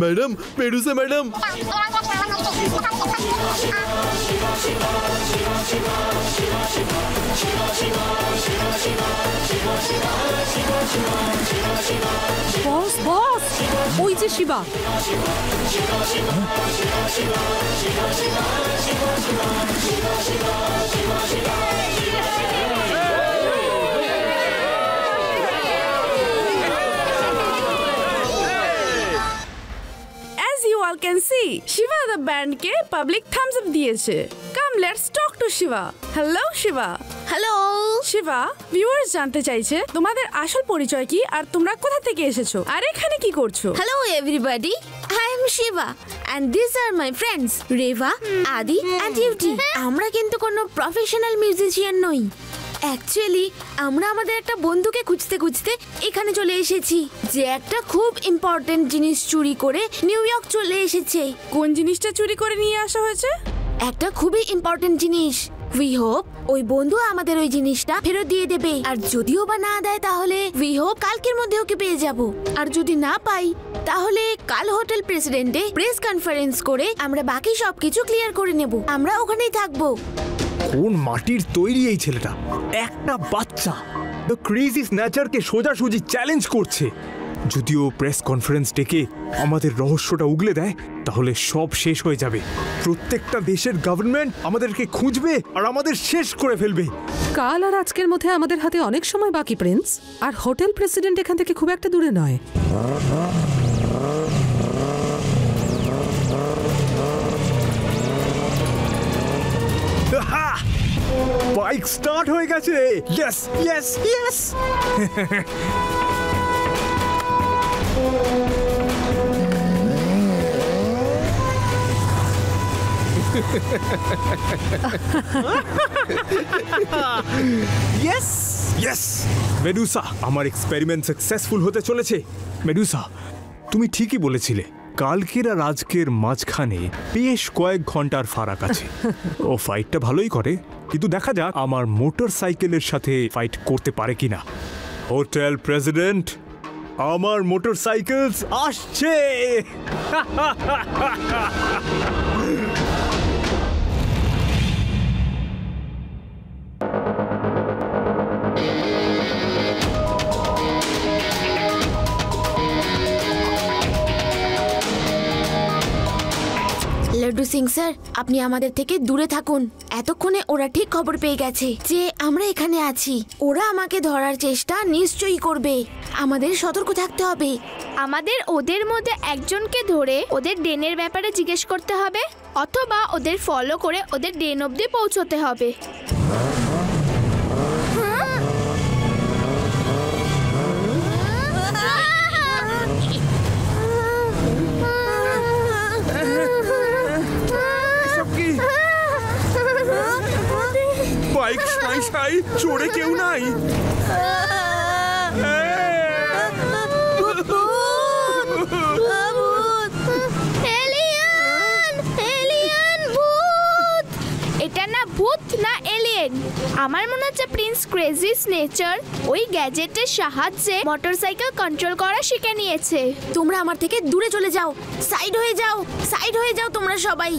Speaker 3: Madam, पेडुसे madam.
Speaker 10: বস বস, ওই যে Shiba.
Speaker 16: As you all can see, Shiva the band ke public thumbs up দিয়েছে। Come, let's talk to Shiva. Hello, Shiva.
Speaker 6: Hello
Speaker 16: Shiva, viewers জানতে চাইছে তোমাদের আসল পরিচয় কি আর তোমরা কোথা থেকে এসেছো আর এখানে কি করছো?
Speaker 6: Hello everybody, I am Shiva and this are my friends Reva, Adi and UT. আমরা কিন্তু কোনো প্রফেশনাল মিউজিশিয়ান নই। অ্যাকচুয়ালি আমরা আমাদের একটা বন্ধুকে খুঁজতে খুঁজতে এখানে চলে এসেছি, যে একটা খুব ইম্পর্টেন্ট জিনিস চুরি করে নিউ ইয়র্ক চলে এসেছে।
Speaker 16: কোন জিনিসটা চুরি করে নিয়ে আসা হয়েছে?
Speaker 6: একটা খুবই ইম্পর্টেন্ট জিনিস। উই হোপ ওই বন্ধু আমাদের ওই জিনিসটা ফেরত দিয়ে দেবে, আর যদিও বা না দেয় তাহলে উই হোপ কালকের মধ্যে ওকে পেয়ে যাব। আর যদি না পাই তাহলে কাল হোটেল প্রেসিডেন্টে প্রেস কনফারেন্স করে আমরা বাকি সবকিছু ক্লিয়ার করে নেব। আমরা ওখানেই থাকবো।
Speaker 9: কোন মাটির তৈরি এই ছেলেটা? একটা বাচ্চা দ্য ক্রেজি স্ন্যাচারকে সোজাসুজি চ্যালেঞ্জ করছে। যদিও প্রেস কনফারেন্স ডেকে আমাদের রহস্যটা উগলে দেয় তাহলে সব শেষ হয়ে যাবে। প্রত্যেকটা দেশের গভর্নমেন্ট আমাদেরকে খুঁজবে আর আমাদের শেষ করে ফেলবে।
Speaker 10: কাল আর আজকের মধ্যে আমাদের হাতে অনেক সময় বাকি প্রিন্স, আর হোটেল প্রেসিডেন্ট এখান থেকে খুব একটা দূরে নয়।
Speaker 9: বাইক স্টার্ট হয়ে গেছে। Yes yes yes. Yes yes Medusa, আমার এক্সপেরিমেন্ট সাকসেসফুল হতে চলেছে। মেডুসা, তুমি ঠিকই বলেছিলে, কালকের আর আজকের মাঝখানে বেশ কয়েক ঘন্টার ফারাক আছে। ও ফাইটটা ভালোই করে, কিন্তু দেখা যাক আমার মোটর সাইকেলের সাথে ফাইট করতে পারে কিনা। হোটেল প্রেসিডেন্ট, আমার মোটর সাইকেল আসছে।
Speaker 6: লাড্ডু সিং স্যার, আপনি আমাদের থেকে দূরে থাকুন। এতক্ষণে ওরা ঠিক খবর পেয়ে গেছে যে আমরা এখানে আছি। ওরা আমাকে ধরার চেষ্টা নিশ্চয়ই করবে, আমাদের সতর্ক থাকতে হবে।
Speaker 13: আমাদের ওদের মধ্যে একজনকে ধরে ওদের ডেনের ব্যাপারে জিজ্ঞেস করতে হবে, অথবা ওদের ফলো করে ওদের ডেন অবধি পৌঁছতে হবে।
Speaker 11: বাইক সাই সাই, চড়ে কেউ নাই।
Speaker 13: এটা না ভূত না এলিয়েন। আমার মনে হচ্ছে প্রিন্স ক্রেজি স্নেচার ওই গ্যাজেটের সাহায্যে মোটরসাইকেল কন্ট্রোল করা শিখে নিয়েছে।
Speaker 6: তোমরা আমার থেকে দূরে চলে যাও, সাইড হয়ে যাও, সাইড হয়ে যাও তোমরা সবাই।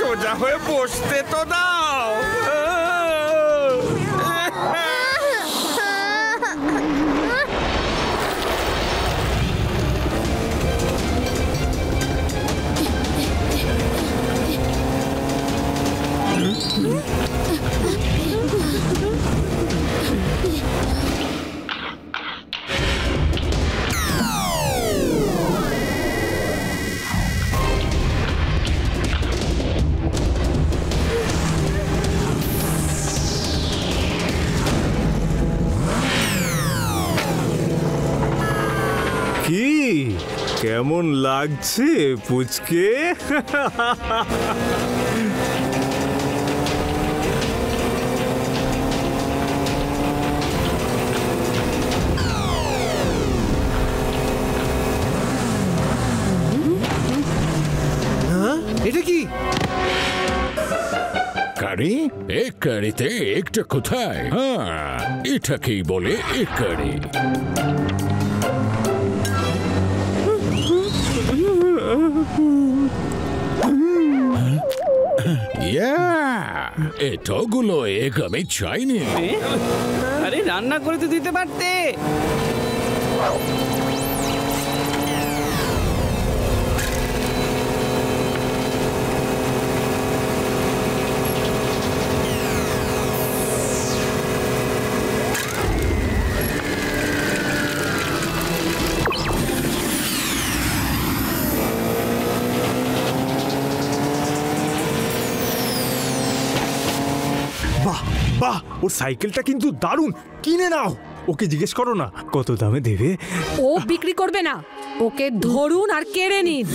Speaker 11: সোজা হয়ে বসতে তো দাও।
Speaker 9: কেমন লাগছে পুচকে?
Speaker 3: এটা কি?
Speaker 17: কারি? এক কারিতে একটা কোথায়? হ্যাঁ, এটাকেই বলে এক কারি। এতগুলো এক আমি চাইনি।
Speaker 5: আরে রান্না করে তো দিতে পারতে।
Speaker 9: বাহ বাহ, ওর সাইকেলটা কিন্তু দারুণ, কিনে নাও। ওকে জিজ্ঞেস করো না কত দামে দেবে।
Speaker 10: ও বিক্রি করবে না, ওকে ধরুন আর কেড়ে নিন।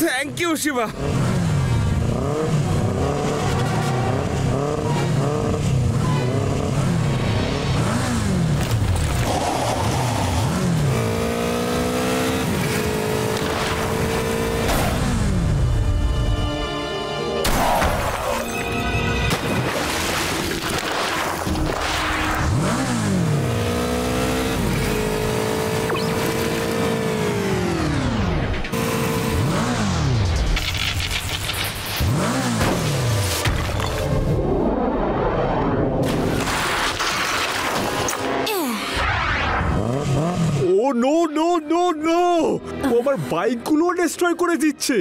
Speaker 11: Thank you Shiva.
Speaker 9: Oh no no no no, ও আমার বাইকগুলো ডিস্ট্রয় করে দিচ্ছে।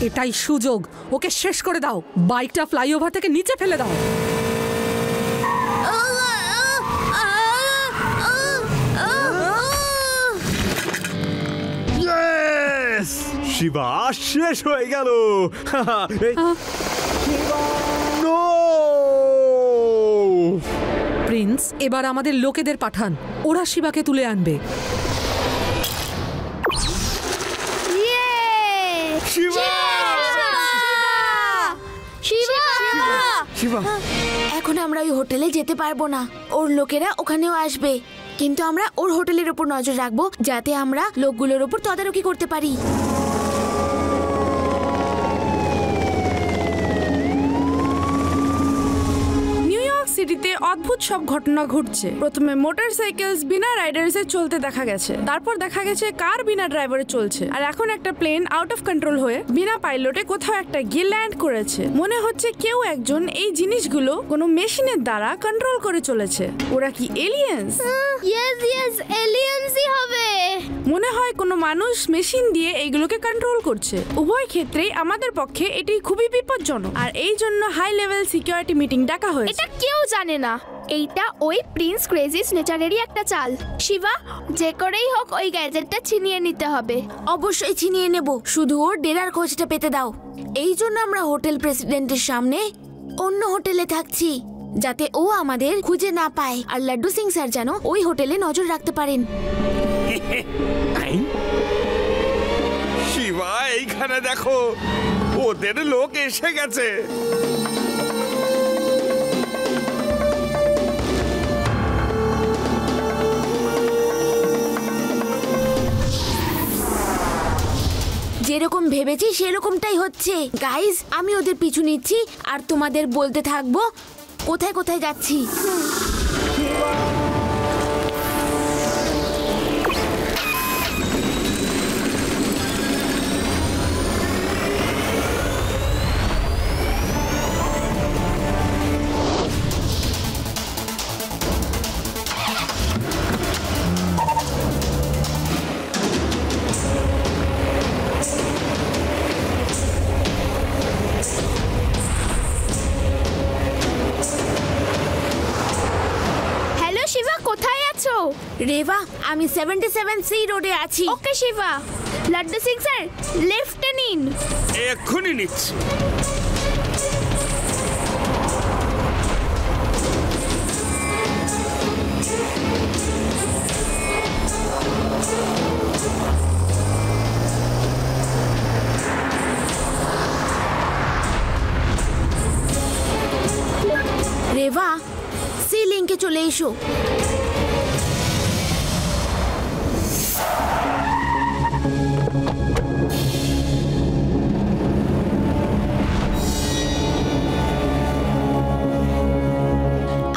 Speaker 10: এটাই সুযোগ, ওকে শেষ করে দাও। বাইকটা ফ্লাইওভার থেকে নিচে ফেলে দাও।
Speaker 9: শিবা শেষ হয়ে গেল।
Speaker 10: প্রিন্স, এবার আমাদের লোকেদের পাঠান, ওরা শিবাকে তুলে আনবে।
Speaker 6: এখন আমরা ওই হোটেলে যেতে পারবো না, ওর লোকেরা ওখানেও আসবে, কিন্তু আমরা ওর হোটেলের উপর নজর রাখবো যাতে আমরা লোকগুলোর উপর তদারকি করতে পারি।
Speaker 16: সিটিতে অদ্ভুত সব ঘটনা ঘটছে। প্রথমে মোটরসাইকেল বিনা রাইডার্সে চলতে দেখা গেছে, তারপর দেখা গেছে কার বিনা ড্রাইভারে চলছে, আর এখন একটা প্লেন আউট অফ কন্ট্রোল হয়ে বিনা পাইলটে কোথাও একটা গিয়ে ল্যান্ড করেছে। মনে হচ্ছে কেউ একজন এই জিনিসগুলো কোনো মেশিনের দ্বারা কন্ট্রোল করে চলেছে। ওরা কি এলিয়েন্স?
Speaker 13: এলিয়েন্সই হবে।
Speaker 16: মনে হয় কোনো মানুষ মেশিন দিয়ে এইগুলোকে কন্ট্রোল করছে। উভয় ক্ষেত্রেই আমাদের পক্ষে এটি খুবই বিপজ্জনক, আর এই জন্য হাই লেভেল সিকিউরিটি মিটিং ডাকা হয়েছে।
Speaker 13: এটা কেউ জানে না, এইটা ওই প্রিন্স ক্রেজি স্নেচারেরই একটা চাল। শিবা, যে করেই হোক ওই গ্যাজেটটা ছিনিয়ে নিতে হবে।
Speaker 6: অবশ্যই ছিনিয়ে নেব, শুধু ওর ডেরার খোঁজটা পেতে দাও। এই জন্য আমরা হোটেল প্রেসিডেন্টের সামনে অন্য হোটেলে থাকছি, যাতে ও আমাদের খুঁজে না পায়, আর লাড্ডু সিং স্যার যেন ওই হোটেলে নজর রাখতে পারেন।
Speaker 11: শিবা, এইখানে দেখো, ওদের লোক এসে গেছে।
Speaker 6: যেরকম ভেবেছি সেরকমটাই হচ্ছে। গাইস, আমি ওদের পিছু নিচ্ছি আর তোমাদের বলতে থাকবো কোথায় কোথায় যাচ্ছি। রেবা, আমি 77C রোডে আছি।
Speaker 13: ওকে শিবা। লাড্ডু সিং স্যার, লেফটে নিন।
Speaker 11: এক্ষুনি নিচ্ছি।
Speaker 6: রেবা, সি লিঙ্কে চলে এসো।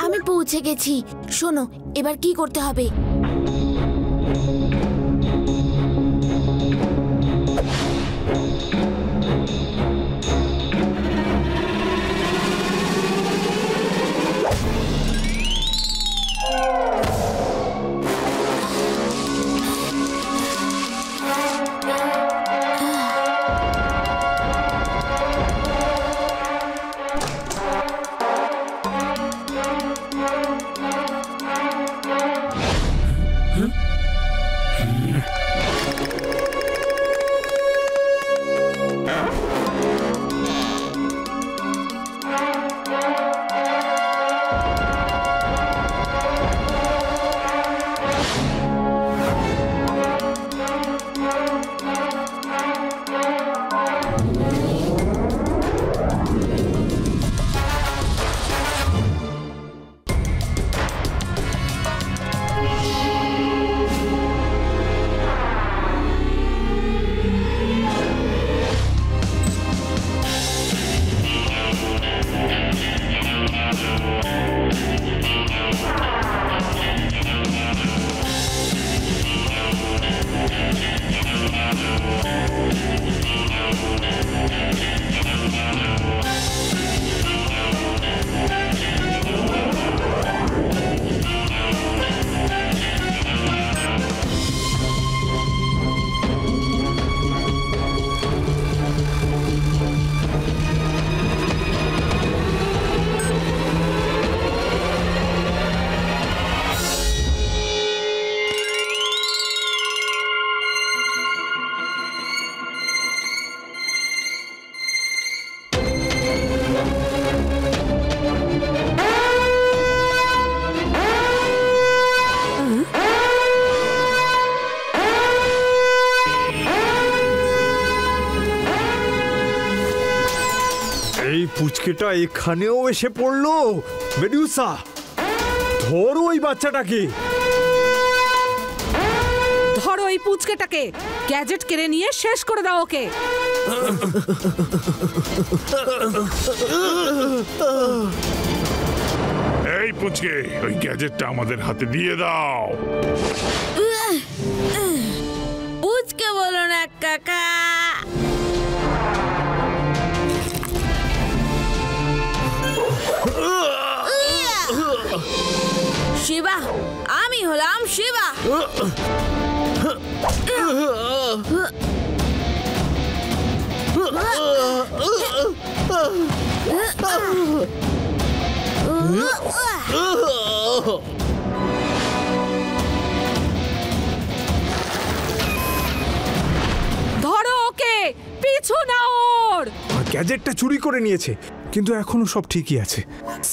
Speaker 6: আমি পৌঁছে গেছি। শোনো, এবার কি করতে হবে?
Speaker 9: পুচকেটা এখানেও এসে পড়লো। মেডুসা, ধরো ওই বাচ্চাটাকে।
Speaker 10: ধরো এই পুচকেটাকে, গ্যাজেট কেড়ে নিয়ে শেষ করে দাও ওকে।
Speaker 12: এই পুচকে, ওই গ্যাজেটটা আমাদের হাতে দিয়ে দাও।
Speaker 6: পুচকে বলো না কাকা। শিবা, আমি হলাম শিবা।
Speaker 10: ধরো ওকে, পিছু না ওর।
Speaker 9: গ্যাজেটটা চুরি করে নিয়েছে, কিন্তু এখনো সব ঠিকই আছে।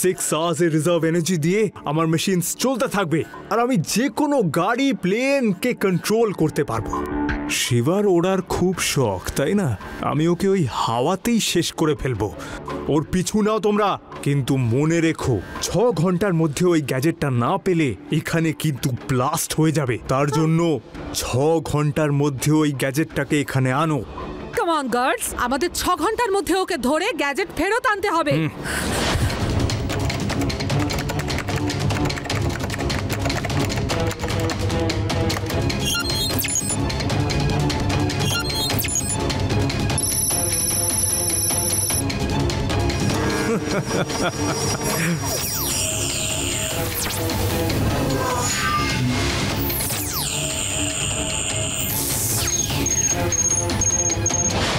Speaker 9: 6 আওয়ার্স এর রিজার্ভ এনার্জি দিয়ে আমার মেশিনস চলতে থাকবে, আর আমি যে কোনো গাড়ি প্লেনকে কন্ট্রোল করতে পারবো। শিবার ওড়ার খুব শখ, তাই না? আমি ওকে ওই হাওয়াতেই শেষ করে ফেলবো। ওর পিছু নাও তোমরা, কিন্তু মনে রেখো 6 ঘন্টার মধ্যে ওই গ্যাজেটটা না পেলে এখানে কিন্তু ব্লাস্ট হয়ে যাবে। তার জন্য 6 ঘন্টার মধ্যে ওই গ্যাজেটটাকে এখানে আনো।
Speaker 10: কাম অন গার্লস, আমাদের 6 ঘন্টার মধ্যে ওকে ধরে গ্যাজেট ফেরত আনতে হবে।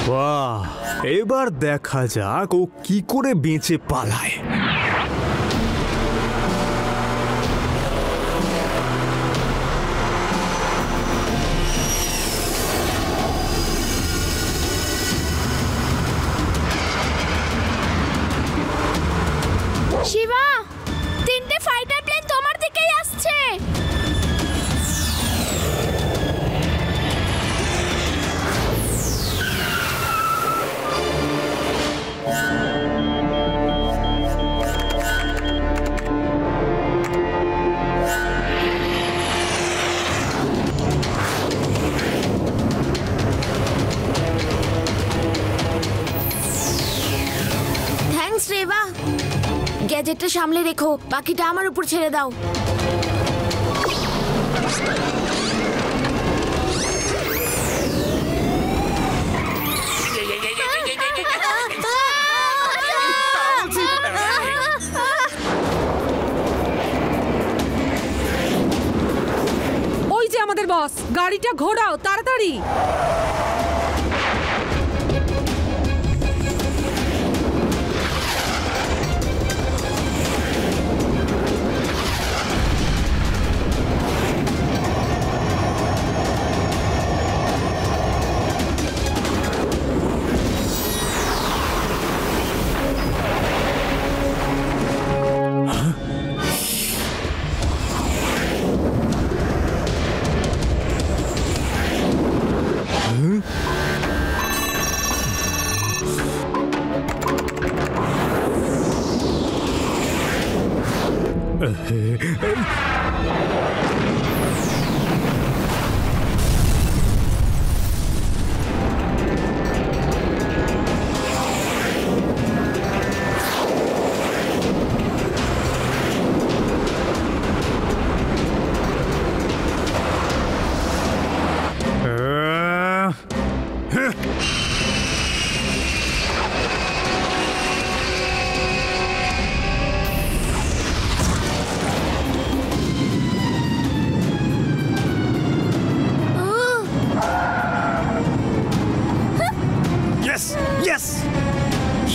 Speaker 9: বাহ, এবার দেখা যাক ও কি করে বেঁচে পালায়।
Speaker 6: গ্যাজেটটা সামলে রেখো, বাকিটা আমার উপর ছেড়ে দাও।
Speaker 10: ওই যে আমাদের বস, গাড়িটা ঘোরাও তাড়াতাড়ি।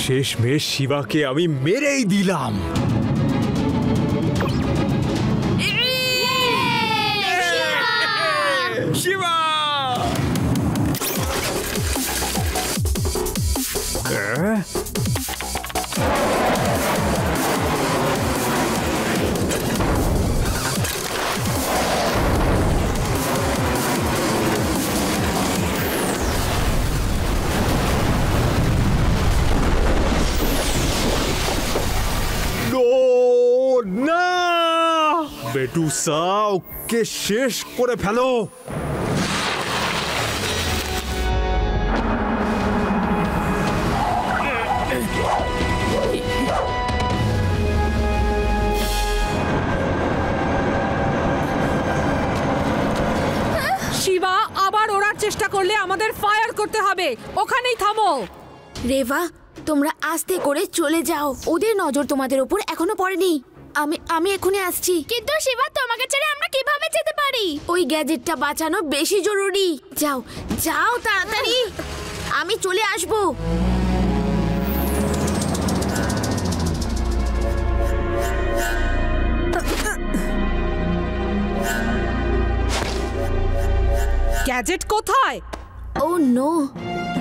Speaker 9: শেষমেশ শিবাকে আমি মেরেই দিলাম।
Speaker 11: শিবা!
Speaker 9: না, বেটুসা, ওকে শেষ করে ফেলো।
Speaker 10: শিবা, আবার ওড়ার চেষ্টা করলে আমাদের ফায়ার করতে হবে। ওখানেই থামো।
Speaker 6: রেভা, তোমরা আস্তে করে চলে যাও, ওদের নজর তোমাদের উপর এখনো পড়েনি। আমি এখনই আসছি।
Speaker 13: কিন্তু শিবা, তোমাকে ছেড়ে আমরা কিভাবে যেতে পারি?
Speaker 6: ওই গ্যাজেটটা বাঁচানো বেশি জরুরি। যাও যাও তাড়াতাড়ি, আমি চলে আসবো।
Speaker 10: গ্যাজেট কোথায়?
Speaker 6: ও নো,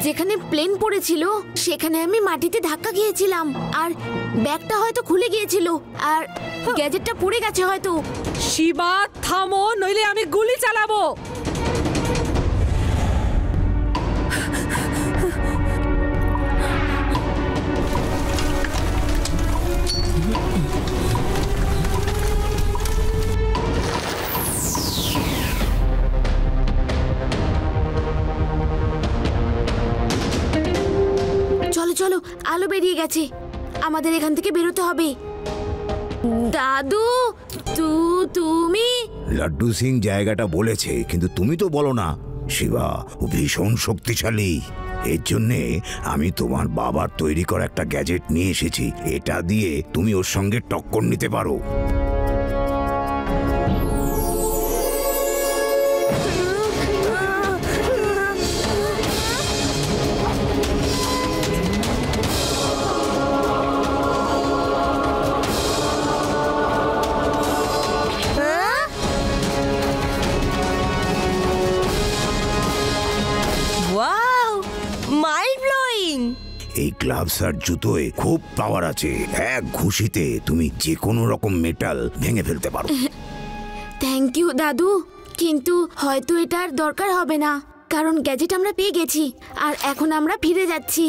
Speaker 6: যেখানে প্লেন পড়েছিল সেখানে আমি মাটিতে ধাক্কা খেয়েছিলাম, আর ব্যাগটা হয়তো খুলে গিয়েছিল, আর গ্যাজেটটা পড়ে গেছে হয়তো।
Speaker 10: শিবা, থামো, নইলে আমি গুলি চালাবো।
Speaker 6: চলো চলো, আলো বেরিয়ে গেছে, আমাদের এখান থেকে বেরোতে হবে। দাদু, তুমি?
Speaker 7: লাড্ডু সিং জায়গাটা বলেছে, কিন্তু তুমি তো বলো না। শিবা, ও ভীষণ শক্তিশালী। এর জন্যে আমি তোমার বাবার তৈরি করা একটা গ্যাজেট নিয়ে এসেছি। এটা দিয়ে তুমি ওর সঙ্গে টক্কর নিতে পারো। এই গ্লাভস আর জুতোয় খুব পাওয়ার আছে। এক ঘুষিতে তুমি যে কোনো রকম মেটাল ভেঙে ফেলতে পারো।
Speaker 6: থ্যাংক ইউ দাদু, কিন্তু হয়তো এটার দরকার হবে না, কারণ গ্যাজেট আমরা পেয়ে গেছি আর এখন আমরা ফিরে যাচ্ছি।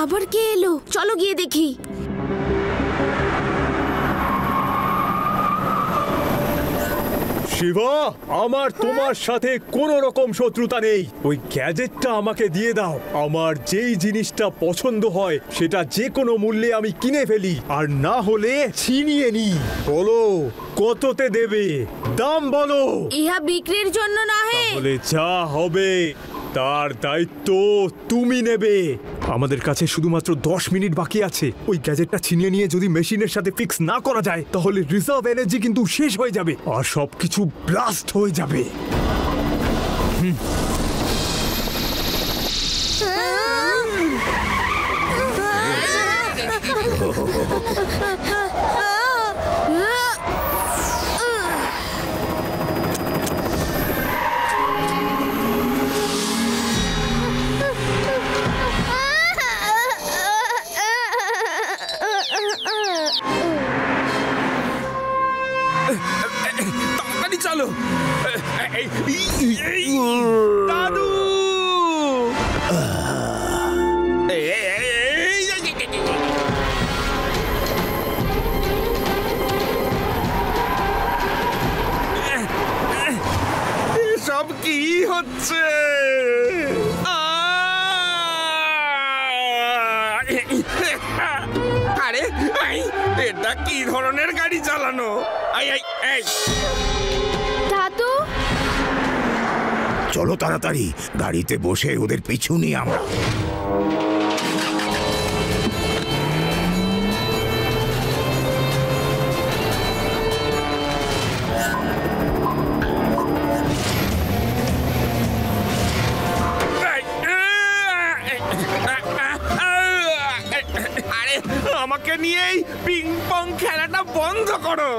Speaker 6: আবার কে এলো? চলো গিয়ে দেখি।
Speaker 9: শিবা, আমার তোমার সাথে কোনো রকম শত্রুতা নেই। ওই গ্যাজেটটা আমাকে দিয়ে দাও। আমার যেই জিনিসটা পছন্দ হয় সেটা যে কোনো মূল্যে আমি কিনে ফেলি, আর না হলে ছিনিয়ে নি। বলো কততে দেবে, দাম বলো।
Speaker 6: ইহা বিক্রির জন্য নহে।
Speaker 9: বলে যা হবে তার দায়িত্ব তুমি নেবে। আমাদের কাছে শুধুমাত্র 10 মিনিট বাকি আছে। ওই গ্যাজেটটা ছিনিয়ে নিয়ে যদি মেশিনের সাথে ফিক্স না করা যায় তাহলে রিজার্ভ এনার্জি কিন্তু শেষ হয়ে যাবে আর সবকিছু ব্লাস্ট হয়ে যাবে।
Speaker 11: তাড়াতাড়ি চলো দাদু। সব কি হচ্ছে? আরে এটা কি ধরনের গাড়ি চালানো?
Speaker 13: দাদু,
Speaker 7: চলো তাড়াতাড়ি গাড়িতে বসে ওদের পিছু নিই আমরা।
Speaker 11: আরে আমাকে নিয়েই পিং পং খেলাটা বন্ধ করো।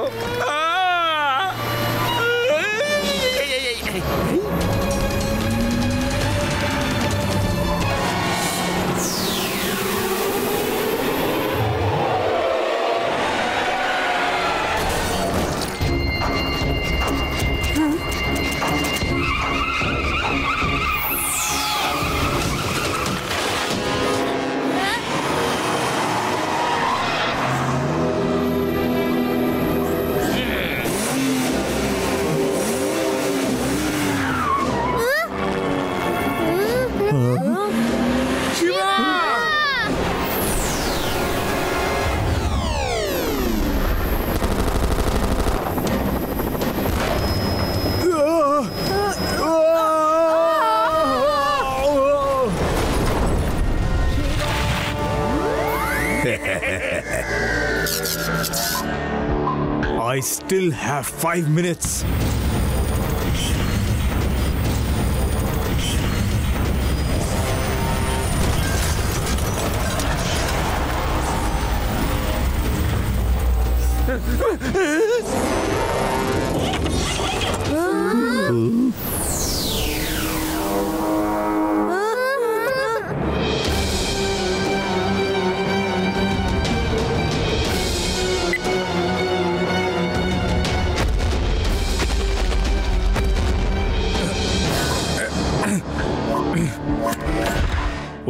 Speaker 9: I still have 5 minutes.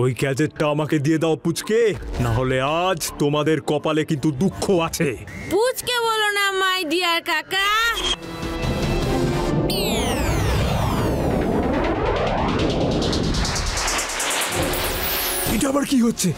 Speaker 9: ওই গ্যাজেটটা আমাকে দিয়ে দাও পুচকে, না হলে আজ তোমাদের কপালে কিন্তু দুঃখ আছে।
Speaker 6: পুচকে বলো না মাই ডিয়ার কাকা।
Speaker 9: এটা আবার কি হচ্ছে?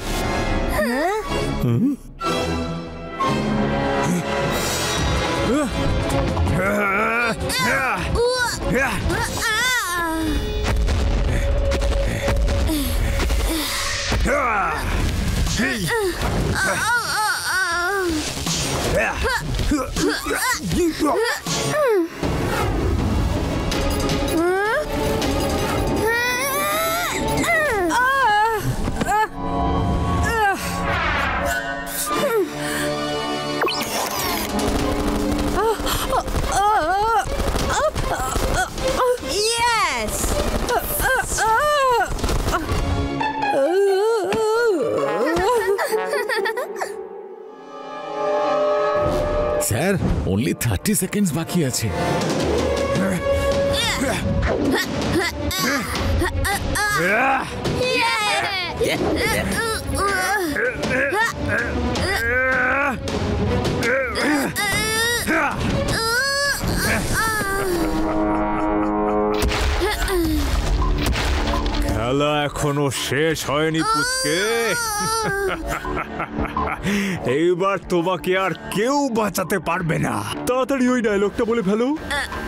Speaker 17: স্যার, only 30 seconds বাকি আছে।
Speaker 9: এখনো শেষ হয়নি পুচকে। এইবার তোমাকে আর কেউ বাঁচাতে পারবে না। তাড়াতাড়ি ওই ডায়লগটা বলে ফেলো।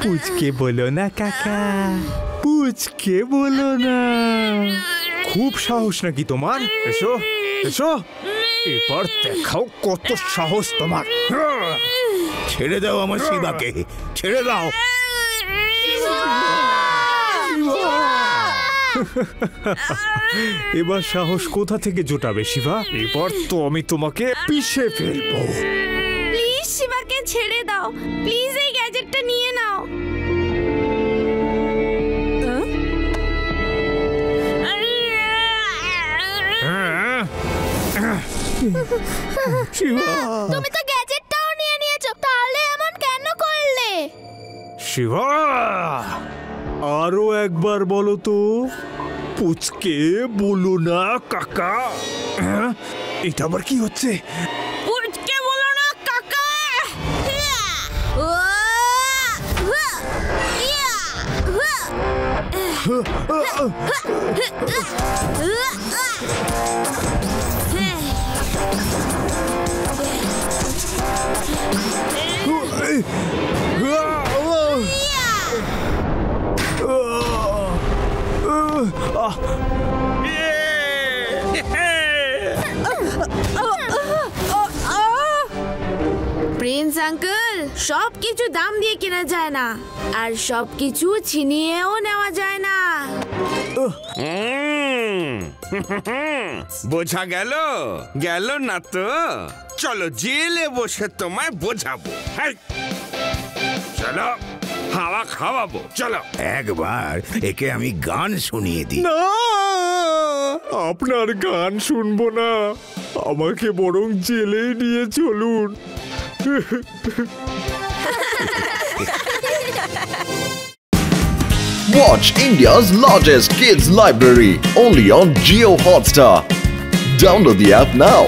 Speaker 9: পুচকে বলো না কাকা, পুচকে বলো না। খুব সাহস নাকি তোমার? এসো এসো, এবার দেখাও কত সাহস তোমার।
Speaker 7: ছেড়ে দাও আমার শিবাকে, ছেড়ে দাও।
Speaker 9: এবার সাহস কোথা থেকে জোটাবে শিবা? এবার তো আমি তোমাকে পিষে ফেলবো।
Speaker 13: প্লিজ শিবাকে ছেড়ে দাও, প্লিজ এই গ্যাজেটটা নিয়ে নাও।
Speaker 9: শিবা,
Speaker 13: তুমি তো গ্যাজেটটাও নিয়ে নিয়েছো, তাহলে এমন কেন করলে?
Speaker 9: শিবা, আরো একবার বলো তো, পুচকে বলো না কাকা। এটা আবার কি হচ্ছে?
Speaker 6: পুচকে বলো না কাকা। প্রিন্স আঙ্কেল, সবকিছু দাম দিয়ে কেনা যায় না, আর সবকিছু ছিনিয়েও নেওয়া যায় না।
Speaker 11: বোঝা গেল? গেল না তো? চলো জেলে বসে তোমায় বোঝাবো। চলো হাওয়া খাওয়াবো, চলো।
Speaker 7: একবার একে আমি গান শুনিয়ে দিই।
Speaker 9: না, আপনার গান শুনবো না, আমাকে বরং জেলে নিয়ে চলুন।
Speaker 2: Watch India's largest kids library only on Jio Hotstar. Download the app now.